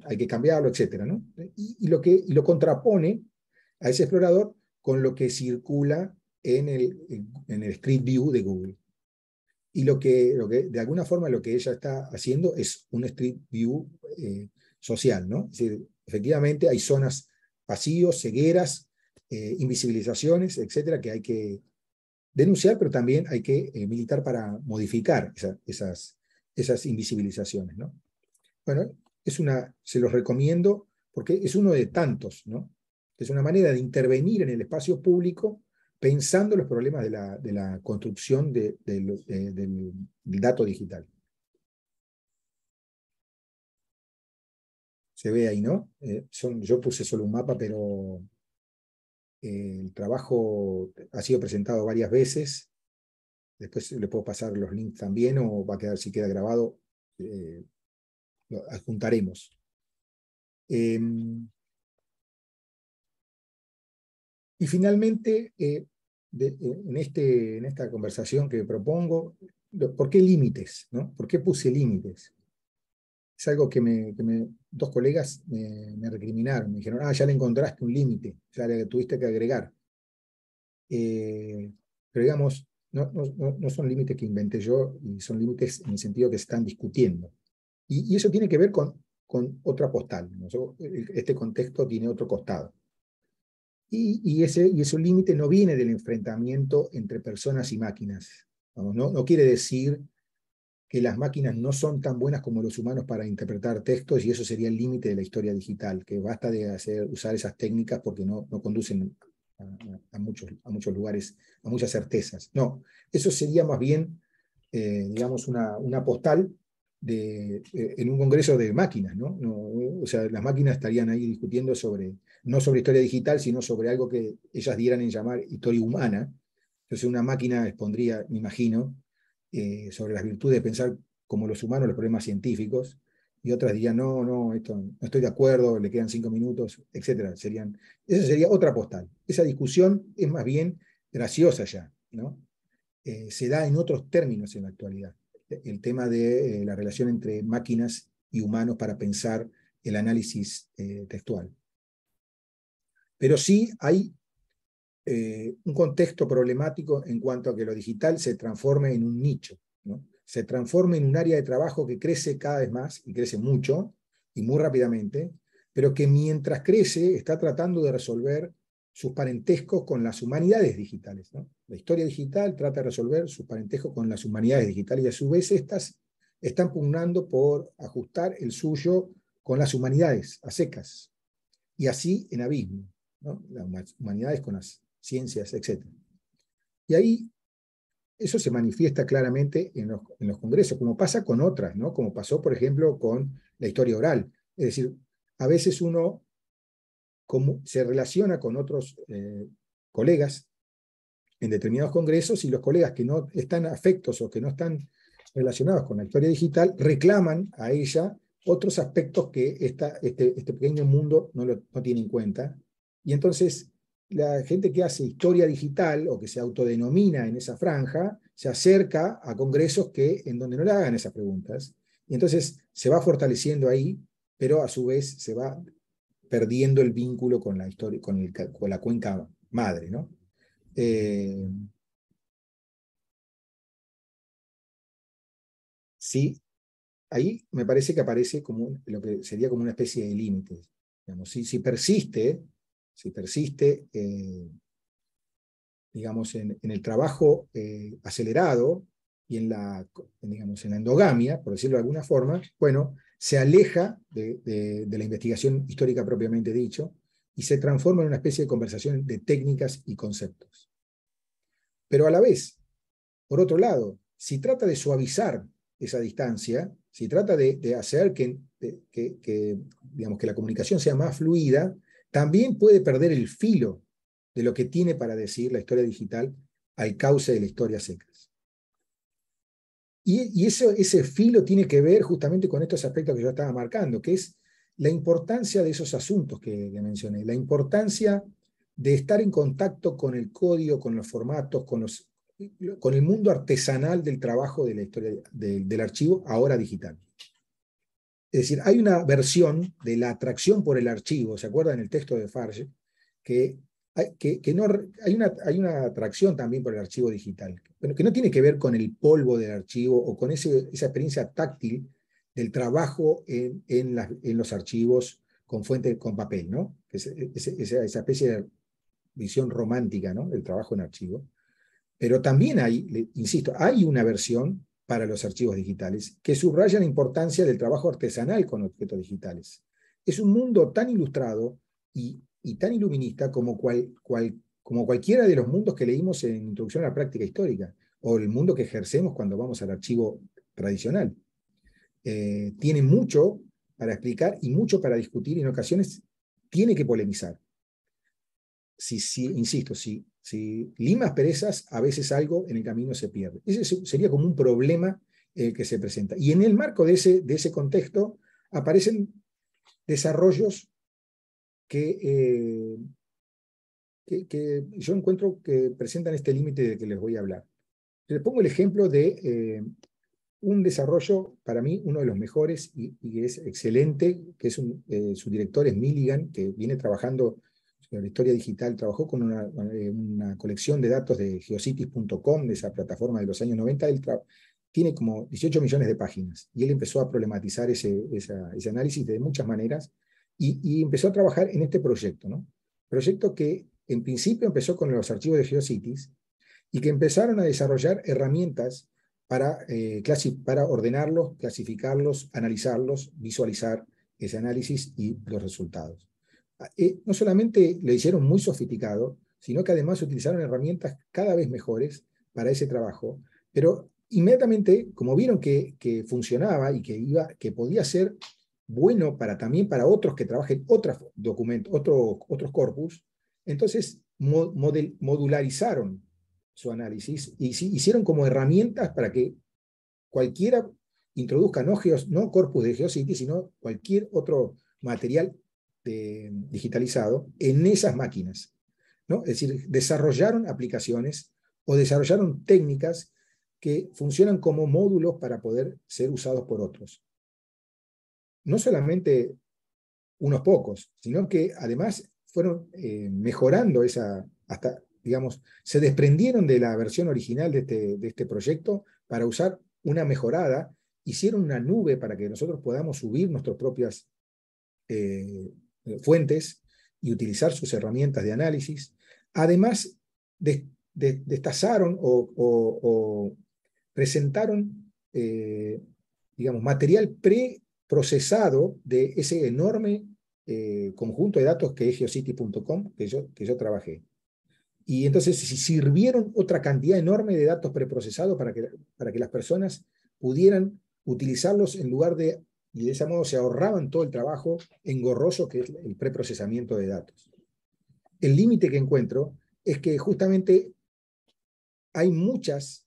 hay que cambiarlo, etc., ¿no? Y lo contrapone a ese explorador con lo que circula en el Street View de Google. Y lo que de alguna forma lo que ella está haciendo es un Street View social, ¿no? Es decir, efectivamente hay zonas vacíos, cegueras, invisibilizaciones, etcétera, que hay que denunciar, pero también hay que militar para modificar esas invisibilizaciones, ¿no? Bueno, se los recomiendo porque es uno de tantos, ¿no? Es una manera de intervenir en el espacio público pensando los problemas de la construcción del dato digital. Se ve ahí, ¿no? Yo puse solo un mapa, pero el trabajo ha sido presentado varias veces. Después le puedo pasar los links también, o va a quedar, si queda grabado, lo adjuntaremos. Y finalmente, en esta conversación que propongo, ¿por qué límites, ¿no? ¿Por qué puse límites? Es algo que dos colegas me recriminaron, me dijeron, ya le encontraste un límite, ya le tuviste que agregar. Pero digamos, no son límites que inventé yo, y son límites en el sentido que se están discutiendo. Y eso tiene que ver con otra postal, ¿no? Este contexto tiene otro costado. Y ese límite no viene del enfrentamiento entre personas y máquinas. No quiere decir que las máquinas no son tan buenas como los humanos para interpretar textos, y eso sería el límite de la historia digital, que basta de usar esas técnicas porque no conducen a muchos lugares, a muchas certezas. No, eso sería más bien, digamos, una postal en un congreso de máquinas, ¿no? O sea, las máquinas estarían ahí discutiendo no sobre historia digital, sino sobre algo que ellas dieran en llamar historia humana. Entonces una máquina expondría, me imagino, sobre las virtudes de pensar como los humanos los problemas científicos, y otras dirían, no, esto no estoy de acuerdo, le quedan 5 minutos, etc. Esa sería otra postal. Esa discusión es más bien graciosa ya, ¿no? Se da en otros términos en la actualidad. El tema de la relación entre máquinas y humanos para pensar el análisis textual. Pero sí hay un contexto problemático en cuanto a que lo digital se transforme en un nicho, ¿no? Se transforme en un área de trabajo que crece cada vez más, y crece mucho, y muy rápidamente, pero que mientras crece está tratando de resolver sus parentescos con las humanidades digitales, ¿no? La historia digital trata de resolver sus parentescos con las humanidades digitales, y a su vez estas están pugnando por ajustar el suyo con las humanidades a secas, y así en abismo, ¿no? Las humanidades con las ciencias, etc. Y ahí eso se manifiesta claramente en los congresos, como pasa con otras, ¿no? Como pasó, por ejemplo, con la historia oral. Es decir, a veces uno se relaciona con otros colegas en determinados congresos, y los colegas que no están afectos o que no están relacionados con la historia digital reclaman a ella otros aspectos que este pequeño mundo no tiene en cuenta. Y entonces la gente que hace historia digital o que se autodenomina en esa franja se acerca a congresos en donde no le hagan esas preguntas. Y entonces se va fortaleciendo ahí, pero a su vez se va perdiendo el vínculo con la historia, con la cuenca madre, ¿no? Sí, ahí me parece que aparece como lo que sería como una especie de límite. Digamos, si persiste, digamos, en el trabajo acelerado y digamos, en la endogamia, por decirlo de alguna forma, bueno, se aleja de la investigación histórica propiamente dicho y se transforma en una especie de conversación de técnicas y conceptos. Pero a la vez, por otro lado, si trata de suavizar esa distancia, si trata de hacer digamos, que la comunicación sea más fluida, también puede perder el filo de lo que tiene para decir la historia digital al cauce de la historia secas. Y ese filo tiene que ver justamente con estos aspectos que yo estaba marcando, que es la importancia de esos asuntos que mencioné, la importancia de estar en contacto con el código, con los formatos, con el mundo artesanal del trabajo de la historia del archivo, ahora digital. Es decir, hay una versión de la atracción por el archivo, ¿se acuerdan en el texto de Farge? Que hay una atracción también por el archivo digital, pero que no tiene que ver con el polvo del archivo o con esa experiencia táctil del trabajo en los archivos con papel, ¿no? Esa especie de visión romántica, ¿no? Del trabajo en archivo. Pero también insisto, hay una versión para los archivos digitales que subraya la importancia del trabajo artesanal con objetos digitales. Es un mundo tan ilustrado y tan iluminista como cualquiera de los mundos que leímos en Introducción a la Práctica Histórica, o el mundo que ejercemos cuando vamos al archivo tradicional. Tiene mucho para explicar y mucho para discutir, y en ocasiones tiene que polemizar. Insisto, si limas perezas, a veces algo en el camino se pierde. Ese sería como un problema que se presenta. Y en el marco de ese contexto aparecen desarrollos que yo encuentro que presentan este límite del que les voy a hablar. Les pongo el ejemplo de un desarrollo, para mí, uno de los mejores y es excelente, que es su director es Milligan, que viene trabajando en la historia digital, trabajó con una colección de datos de geocities.com, de esa plataforma de los años 90. Él tiene como 18 millones de páginas, y él empezó a problematizar ese análisis de muchas maneras, y empezó a trabajar en este proyecto, ¿no? Proyecto que en principio empezó con los archivos de GeoCities, y que empezaron a desarrollar herramientas para ordenarlos, clasificarlos, analizarlos, visualizar ese análisis y los resultados. No solamente lo hicieron muy sofisticado, sino que además utilizaron herramientas cada vez mejores para ese trabajo, pero inmediatamente, como vieron que funcionaba y que podía ser bueno también para otros que trabajen otros documentos, otros corpus, entonces modularizaron su análisis y hicieron como herramientas para que cualquiera introduzca no corpus de GeoCities, sino cualquier otro material digitalizado en esas máquinas, ¿no? Es decir, desarrollaron aplicaciones o desarrollaron técnicas que funcionan como módulos para poder ser usados por otros. No solamente unos pocos, sino que además fueron mejorando hasta, digamos, se desprendieron de la versión original de este proyecto para usar una mejorada, hicieron una nube para que nosotros podamos subir nuestras propias fuentes y utilizar sus herramientas de análisis. Además, destazaron o presentaron, digamos, material preprocesado de ese enorme conjunto de datos que es geocities.com, que yo trabajé. Y entonces sirvieron otra cantidad enorme de datos preprocesados para que las personas pudieran utilizarlos en lugar de y de ese modo se ahorraban todo el trabajo engorroso que es el preprocesamiento de datos. El límite que encuentro es que justamente hay muchas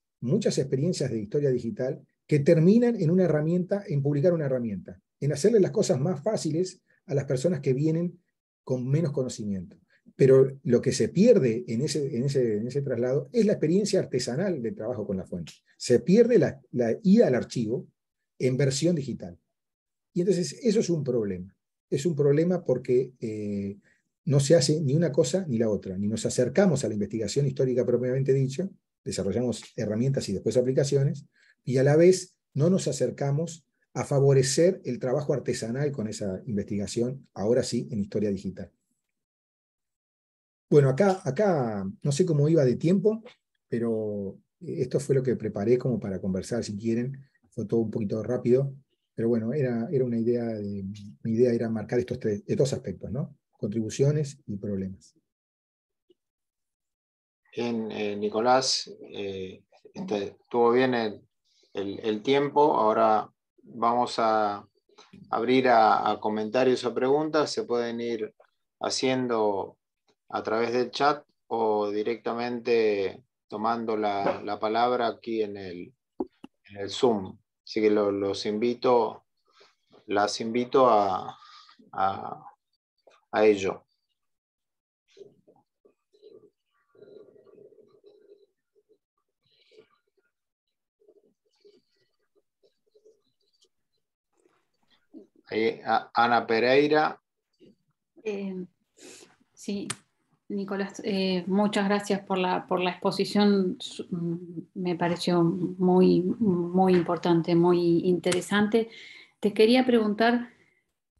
experiencias de historia digital que terminan en una herramienta, en publicar una herramienta, en hacerle las cosas más fáciles a las personas que vienen con menos conocimiento. Pero lo que se pierde en ese traslado es la experiencia artesanal del trabajo con la fuente. Se pierde la ida al archivo en versión digital. Y entonces eso es un problema. Es un problema porque no se hace ni una cosa ni la otra. Ni nos acercamos a la investigación histórica propiamente dicha, desarrollamos herramientas y después aplicaciones, y a la vez no nos acercamos a favorecer el trabajo artesanal con esa investigación, ahora sí, en historia digital. Bueno, acá no sé cómo iba de tiempo, pero esto fue lo que preparé como para conversar, si quieren. Fue todo un poquito rápido, pero bueno, era una idea, mi idea era marcar estos aspectos, ¿no? Contribuciones y problemas. Bien, Nicolás, estuvo bien el tiempo. Ahora vamos a abrir a comentarios o preguntas. Se pueden ir haciendo a través del chat o directamente tomando la palabra aquí en el Zoom. Así que las invito a ello. Ana Pereira. Sí, Nicolás, muchas gracias por la exposición. Me pareció muy importante, muy interesante. Te quería preguntar,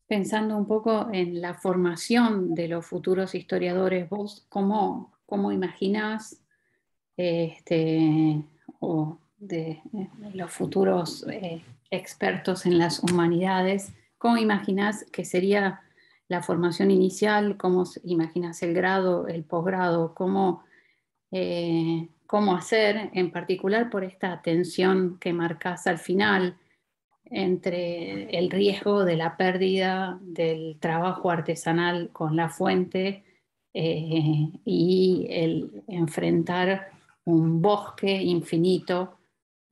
pensando un poco en la formación de los futuros historiadores, vos cómo imaginás o de los futuros expertos en las humanidades, cómo imaginás que sería la formación inicial, cómo imaginás el grado, el posgrado, cómo hacer, en particular por esta tensión que marcás al final entre el riesgo de la pérdida del trabajo artesanal con la fuente y el enfrentar un bosque infinito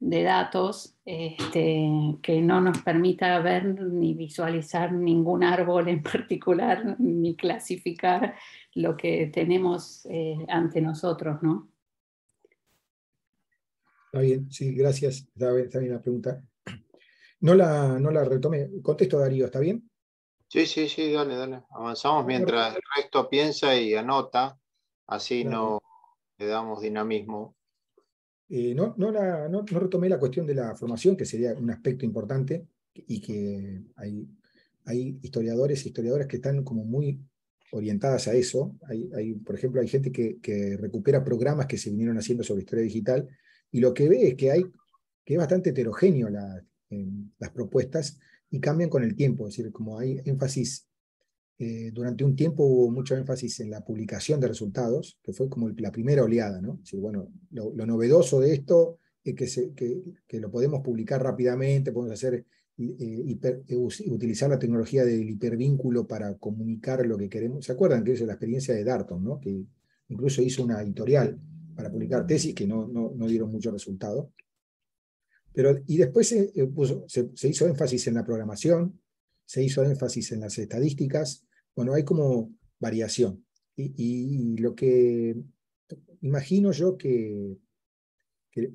de datos que no nos permita ver ni visualizar ningún árbol en particular, ni clasificar lo que tenemos ante nosotros, ¿no? Está bien, sí, gracias. Está bien la pregunta. No la retomé. Contesto, Darío, ¿está bien? Sí, dale. Avanzamos mientras el resto piensa y anota, así no le damos dinamismo. No retomé la cuestión de la formación, que sería un aspecto importante, y que hay historiadores e historiadoras que están como muy orientadas a eso. Por ejemplo, hay gente que recupera programas que se vinieron haciendo sobre historia digital, y lo que ve es que es bastante heterogéneo las propuestas y cambian con el tiempo. Es decir, como hay énfasis, durante un tiempo hubo mucho énfasis en la publicación de resultados, que fue como la primera oleada, ¿no? Es decir, bueno, lo novedoso de esto es que lo podemos publicar rápidamente, podemos hacer utilizar la tecnología del hipervínculo para comunicar lo que queremos. ¿Se acuerdan que es la experiencia de Darton, ¿no? Que incluso hizo una editorial para publicar tesis que no dieron mucho resultado? Y después se hizo énfasis en la programación, se hizo énfasis en las estadísticas. Bueno, hay como variación. Y lo que imagino yo que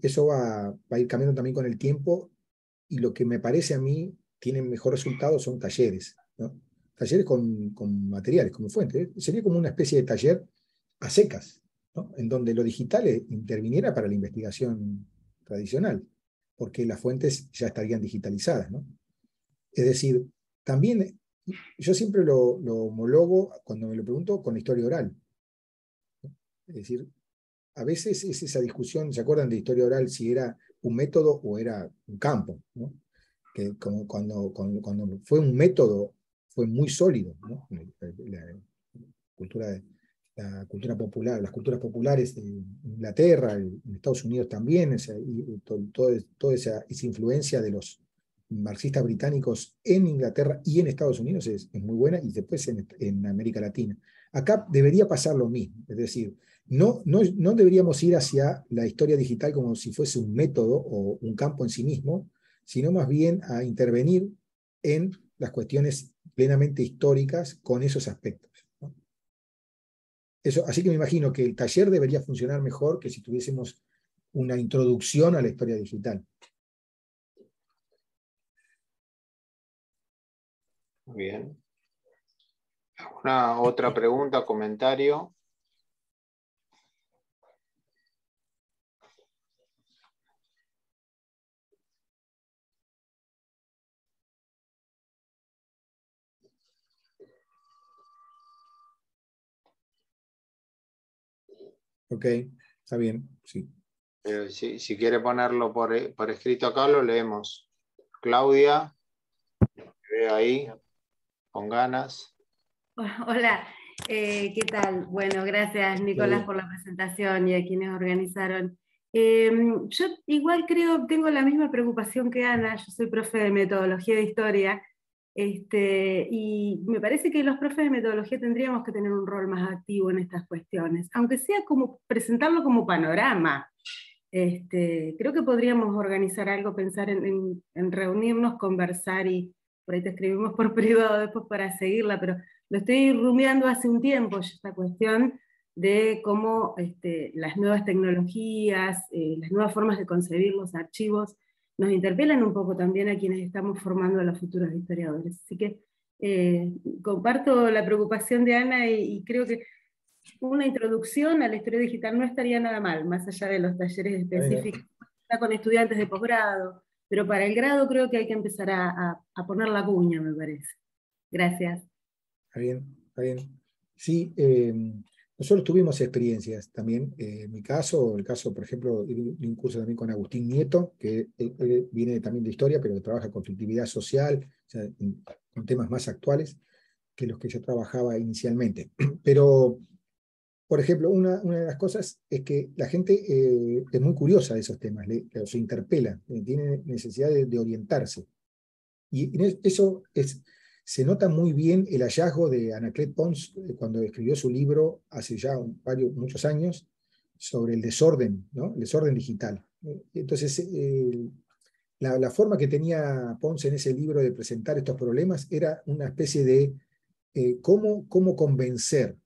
eso va a ir cambiando también con el tiempo, y lo que me parece a mí tiene mejor resultado son talleres, ¿no? Talleres con materiales, como fuente. Sería como una especie de taller a secas, ¿no? En donde lo digital interviniera para la investigación tradicional, porque las fuentes ya estarían digitalizadas, ¿no? Es decir, también yo siempre lo homologo cuando me lo pregunto con la historia oral. Es decir, a veces es esa discusión, ¿se acuerdan de historia oral si era un método o era un campo? ¿No? Que como cuando fue un método, fue muy sólido, ¿no? Cultura, la cultura popular, las culturas populares de Inglaterra, en Estados Unidos también, toda esa influencia de marxistas británicos en Inglaterra y en Estados Unidos es muy buena, y después en América Latina. Acá debería pasar lo mismo, es decir, no deberíamos ir hacia la historia digital como si fuese un método o un campo en sí mismo, sino más bien a intervenir en las cuestiones plenamente históricas con esos aspectos, ¿no? Eso, así que me imagino que el taller debería funcionar mejor que si tuviésemos una introducción a la historia digital. Muy bien. ¿Alguna otra pregunta, comentario? Ok, está bien, sí. Si quiere ponerlo por escrito acá, lo leemos. Claudia, ve ahí, con ganas. Hola, ¿qué tal? Bueno, gracias Nicolás por la presentación y a quienes organizaron. Yo igual creo, tengo la misma preocupación que Ana, yo soy profe de metodología de historia, y me parece que los profes de metodología tendríamos que tener un rol más activo en estas cuestiones, aunque sea como presentarlo como panorama. Creo que podríamos organizar algo, pensar en reunirnos, conversar y por ahí te escribimos por privado después para seguirla, pero lo estoy rumiando hace un tiempo ya esta cuestión de cómo las nuevas tecnologías, las nuevas formas de concebir los archivos nos interpelan un poco también a quienes estamos formando a los futuros historiadores. Así que comparto la preocupación de Ana y creo que una introducción a la historia digital no estaría nada mal, más allá de los talleres específicos, está con estudiantes de posgrado, pero para el grado creo que hay que empezar a poner la cuña, me parece. Gracias. Está bien, está bien. Sí, nosotros tuvimos experiencias también. En mi caso, el caso, por ejemplo, de un curso también con Agustín Nieto, que él viene también de historia, pero que trabaja conflictividad social, o sea, con temas más actuales que los que yo trabajaba inicialmente. Pero, por ejemplo, una de las cosas es que la gente es muy curiosa de esos temas, se interpela, tiene necesidad de orientarse. Y eso se nota muy bien el hallazgo de Anaclet Pons cuando escribió su libro hace ya muchos años sobre el desorden, ¿no? El desorden digital. Entonces, la forma que tenía Pons en ese libro de presentar estos problemas era una especie de cómo convencer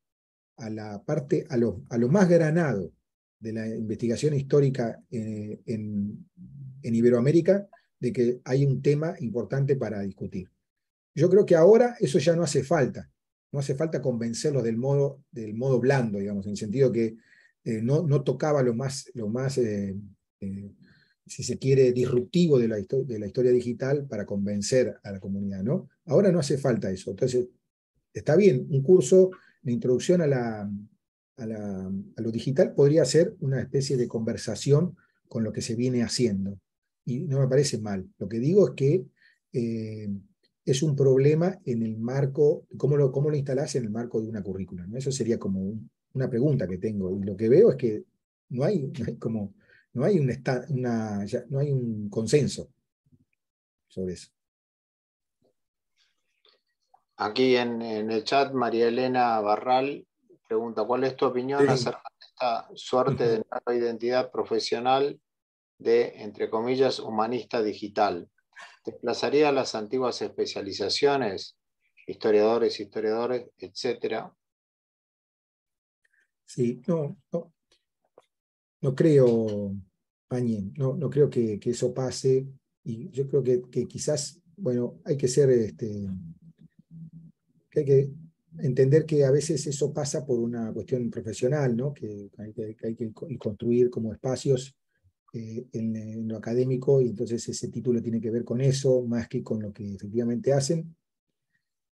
a la parte, a lo más granado de la investigación histórica en Iberoamérica, de que hay un tema importante para discutir. Yo creo que ahora eso ya no hace falta. No hace falta convencerlos del modo blando, digamos, en el sentido que no tocaba lo más si se quiere, disruptivo de la historia digital para convencer a la comunidad, ¿no? Ahora no hace falta eso. Entonces, está bien, un curso de introducción a lo digital podría ser una especie de conversación con lo que se viene haciendo. Y no me parece mal. Lo que digo es que es un problema en el marco, cómo lo instalás en el marco de una currícula, ¿no? Eso sería como una pregunta que tengo. Y lo que veo es que no hay un consenso sobre eso. Aquí en el chat, María Elena Barral pregunta, ¿cuál es tu opinión acerca de esta suerte de nueva identidad profesional de, entre comillas, humanista digital? ¿Desplazaría las antiguas especializaciones, historiadores, etcétera? Sí, no creo, Añe, no creo que eso pase, y yo creo que quizás, bueno, hay que hay que entender que a veces eso pasa por una cuestión profesional, ¿no? Que hay que construir como espacios en lo académico, y entonces ese título tiene que ver con eso, más que con lo que efectivamente hacen,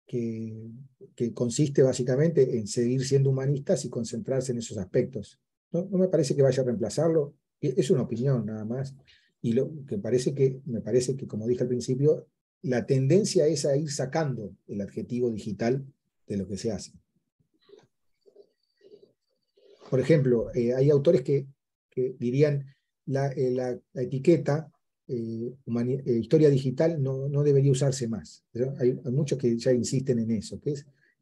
que consiste básicamente en seguir siendo humanistas y concentrarse en esos aspectos. No me parece que vaya a reemplazarlo, es una opinión nada más, y me parece que, como dije al principio, la tendencia es a ir sacando el adjetivo digital de lo que se hace. Por ejemplo, hay autores que dirían la etiqueta historia digital no debería usarse más. Hay muchos que ya insisten en eso, que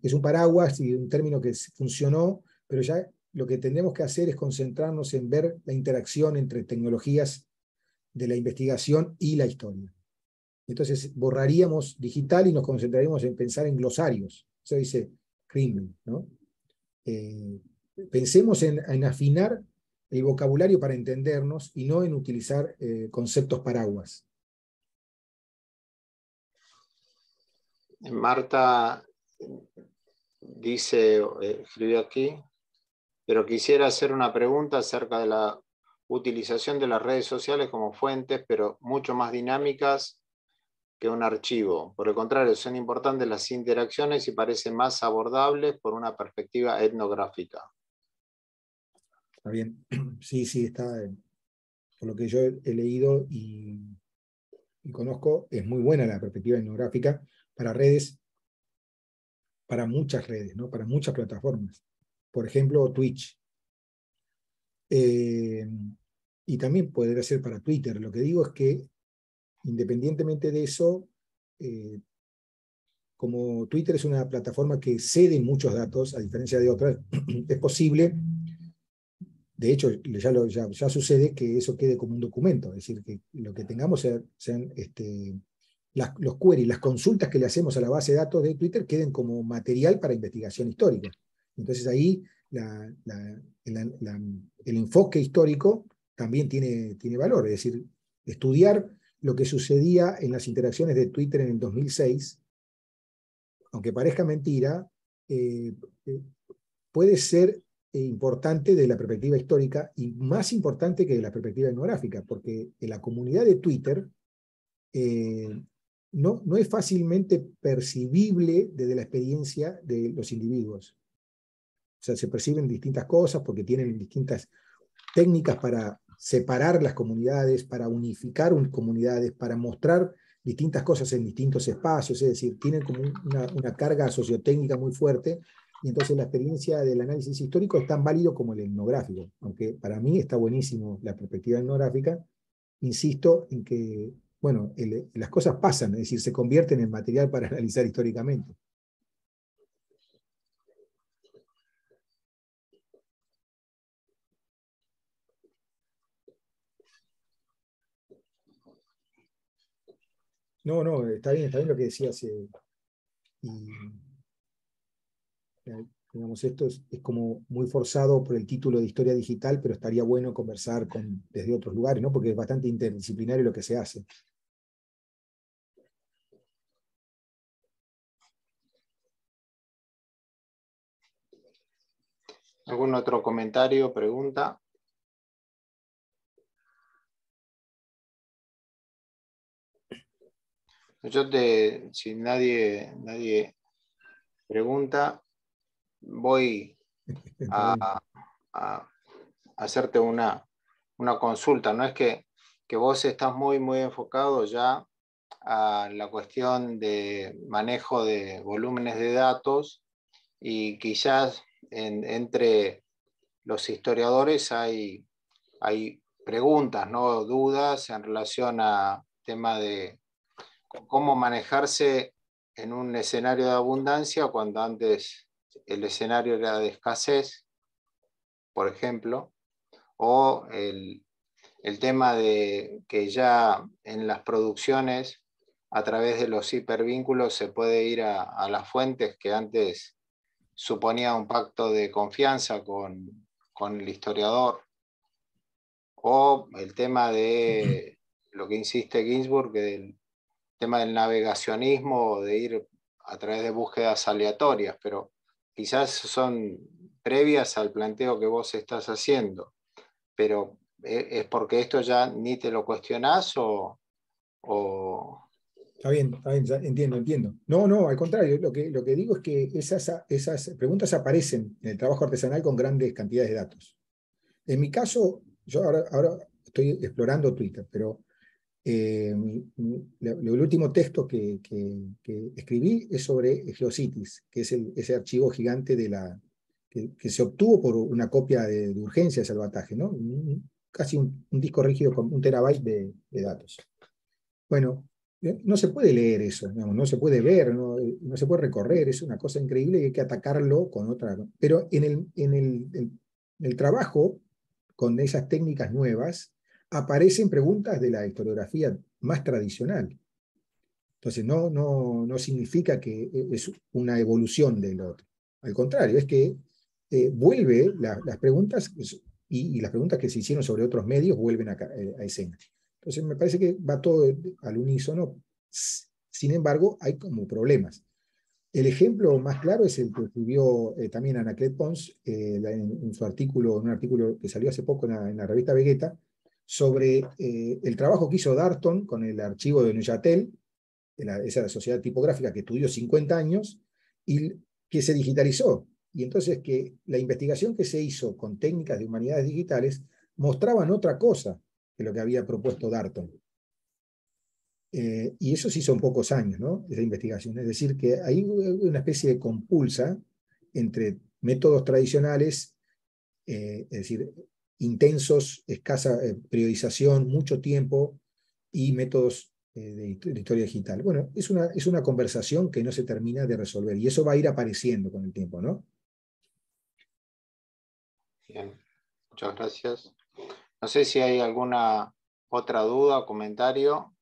es un paraguas y un término que funcionó, pero ya lo que tendremos que hacer es concentrarnos en ver la interacción entre tecnologías de la investigación y la historia. Entonces borraríamos digital y nos concentraríamos en pensar en glosarios. Eso dice Krimmel, ¿no? Pensemos en afinar el vocabulario para entendernos y no en utilizar conceptos paraguas. Marta dice, escribió aquí, pero quisiera hacer una pregunta acerca de la utilización de las redes sociales como fuentes, pero mucho más dinámicas que un archivo. Por el contrario, son importantes las interacciones y parecen más abordables por una perspectiva etnográfica. Está bien. Sí, está. Por lo que yo he leído y conozco, es muy buena la perspectiva etnográfica para redes, para muchas redes, ¿no? Para muchas plataformas. Por ejemplo, Twitch. Y también podría ser para Twitter. Lo que digo es que, independientemente de eso, como Twitter es una plataforma que cede muchos datos, a diferencia de otras, es posible, de hecho ya sucede que eso quede como un documento, es decir, que lo que tengamos sean los queries, las consultas que le hacemos a la base de datos de Twitter queden como material para investigación histórica. Entonces ahí el enfoque histórico también tiene valor, es decir, estudiar lo que sucedía en las interacciones de Twitter en el 2006, aunque parezca mentira, puede ser importante de la perspectiva histórica y más importante que de la perspectiva etnográfica, porque en la comunidad de Twitter no es fácilmente percibible desde la experiencia de los individuos. O sea, se perciben distintas cosas porque tienen distintas técnicas para separar las comunidades, para unificar comunidades, para mostrar distintas cosas en distintos espacios, es decir, tienen como una carga sociotécnica muy fuerte, y entonces la experiencia del análisis histórico es tan válido como el etnográfico, aunque para mí está buenísimo la perspectiva etnográfica. Insisto en que, bueno, las cosas pasan, es decir, se convierten en material para analizar históricamente. No, está bien lo que decías. Digamos, esto es como muy forzado por el título de historia digital, pero estaría bueno conversar desde otros lugares, ¿no? Porque es bastante interdisciplinario lo que se hace. ¿Algún otro comentario, pregunta? Si nadie pregunta, voy a hacerte una consulta. No es que vos estás muy enfocado ya a la cuestión de manejo de volúmenes de datos y quizás entre los historiadores hay preguntas, ¿no? Dudas en relación a tema de cómo manejarse en un escenario de abundancia cuando antes el escenario era de escasez, por ejemplo, o el tema de que ya en las producciones a través de los hipervínculos se puede ir a las fuentes que antes suponía un pacto de confianza con el historiador, o el tema de lo que insiste Ginsburg, del tema del navegacionismo, de ir a través de búsquedas aleatorias, pero quizás son previas al planteo que vos estás haciendo, pero ¿es porque esto ya ni te lo cuestionás o... Está bien, ya entiendo. No, al contrario, lo que digo es que esas preguntas aparecen en el trabajo artesanal con grandes cantidades de datos. En mi caso, yo ahora estoy explorando Twitter, pero el último texto que escribí es sobre Geocities, que es ese archivo gigante que se obtuvo por una copia de urgencia de salvataje, ¿no? Casi un disco rígido con 1 terabyte de datos. Bueno, no se puede leer eso, digamos, no se puede ver, no se puede recorrer, es una cosa increíble y hay que atacarlo con otra. Pero en el trabajo con esas técnicas nuevas aparecen preguntas de la historiografía más tradicional. Entonces no significa que es una evolución del otro. Al contrario, es que vuelve las preguntas y las preguntas que se hicieron sobre otros medios vuelven a escena. Entonces me parece que va todo al unísono. Sin embargo, hay como problemas. El ejemplo más claro es el que escribió también Anaclet Pons en su artículo, en un artículo que salió hace poco en la revista Vegeta, sobre el trabajo que hizo Darton con el archivo de Neuchâtel, esa sociedad tipográfica que estudió 50 años y que se digitalizó. Y entonces que la investigación que se hizo con técnicas de humanidades digitales mostraban otra cosa que lo que había propuesto Darton. Y eso se hizo en pocos años, ¿no? Esa investigación. Es decir, que hay una especie de compulsa entre métodos tradicionales, es decir, intensos, escasa periodización, mucho tiempo, y métodos de historia digital. Bueno, es una conversación que no se termina de resolver, y eso va a ir apareciendo con el tiempo, ¿no? Bien, muchas gracias. No sé si hay alguna otra duda o comentario.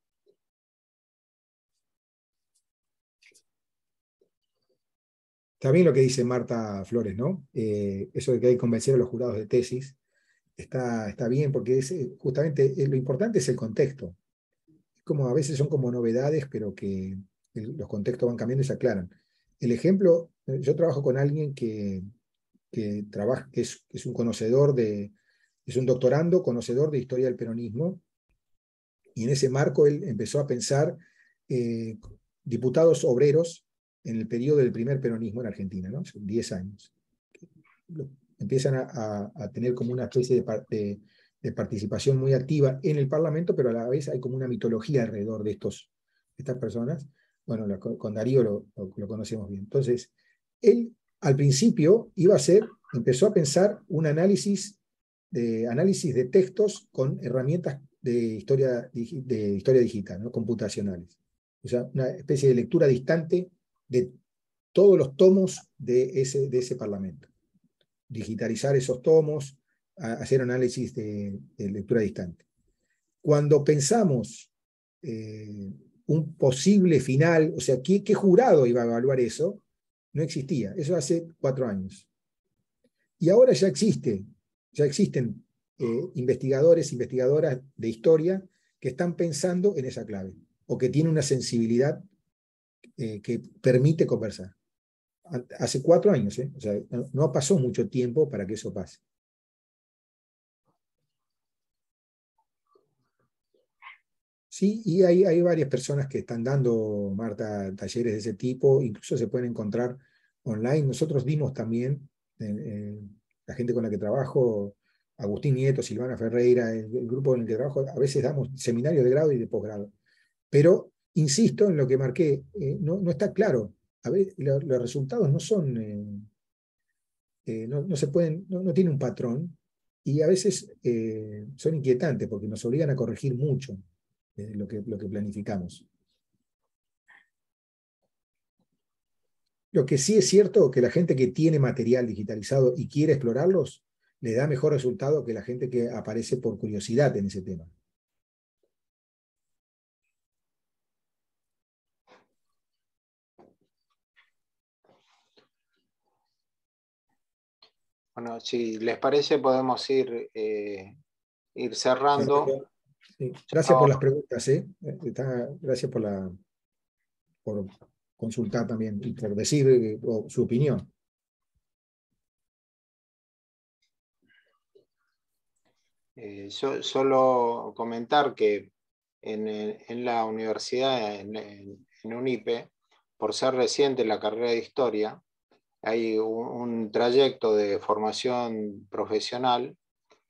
Está bien lo que dice Marta Flores, ¿no? Eso de que hay que convencer a los jurados de tesis, está bien, porque justamente lo importante es el contexto. Como a veces son como novedades, pero que los contextos van cambiando y se aclaran. El ejemplo, yo trabajo con alguien que trabaja, que es un conocedor es un doctorando, conocedor de historia del peronismo, y en ese marco él empezó a pensar diputados obreros en el periodo del primer peronismo en Argentina, ¿no? 10 años. Empiezan a tener como una especie de participación muy activa en el Parlamento, pero a la vez hay como una mitología alrededor de estas personas. Bueno, con Darío lo conocemos bien. Entonces, él al principio empezó a pensar un análisis de textos con herramientas de historia digital, ¿no? Computacionales. O sea, una especie de lectura distante de todos los tomos de ese Parlamento. Digitalizar esos tomos, hacer análisis de lectura distante. Cuando pensamos un posible final, o sea, ¿qué jurado iba a evaluar eso? No existía. Eso hace 4 años. Y ahora ya existen investigadores, investigadoras de historia que están pensando en esa clave, o que tienen una sensibilidad que permite conversar. Hace 4 años, o sea, no pasó mucho tiempo para que eso pase. Sí, y hay varias personas que están dando, Marta, talleres de ese tipo, incluso se pueden encontrar online. Nosotros dimos también, la gente con la que trabajo, Agustín Nieto, Silvana Ferreira, el grupo en el que trabajo, a veces damos seminarios de grado y de posgrado. Pero, insisto en lo que marqué, no está claro. A ver, los resultados no son, no se pueden, no tienen un patrón, y a veces son inquietantes porque nos obligan a corregir mucho lo que planificamos. Lo que sí es cierto que la gente que tiene material digitalizado y quiere explorarlos, le da mejor resultado que la gente que aparece por curiosidad en ese tema. Bueno, si les parece podemos ir cerrando. Sí. Gracias por las preguntas, gracias por consultar también y por decir su opinión. Solo comentar que en la universidad, en UNIPE, por ser reciente la carrera de historia, hay un trayecto de formación profesional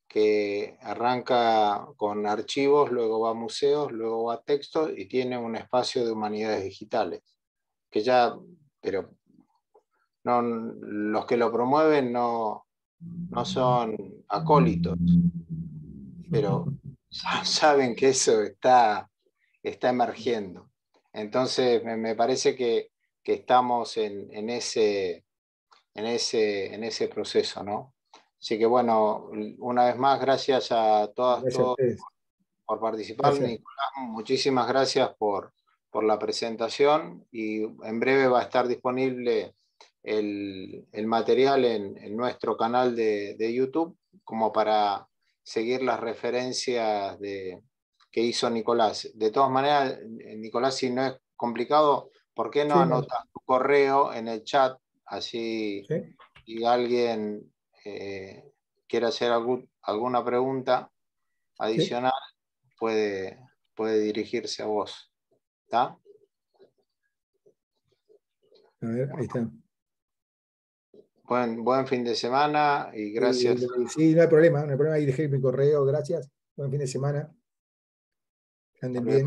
que arranca con archivos, luego va a museos, luego va a textos y tiene un espacio de humanidades digitales, que ya, pero no, los que lo promueven no son acólitos, pero saben que eso está está emergiendo. Entonces, me parece que estamos en ese proceso, ¿no? Así que bueno, una vez más, gracias a todas, Gracias a todos ustedes. por participar. Gracias. Nicolás, muchísimas gracias por la presentación, y en breve va a estar disponible el material en nuestro canal de YouTube, como para seguir las referencias que hizo Nicolás. De todas maneras, Nicolás, si no es complicado, ¿por qué no Sí, anotas tu correo en el chat? Así, sí. si alguien quiere hacer alguna pregunta adicional, puede dirigirse a vos. ¿Está? A ver, ahí está. Buen fin de semana y gracias. Sí, no hay problema, no hay problema. Ahí dejé mi correo, gracias. Buen fin de semana. Que anden bien.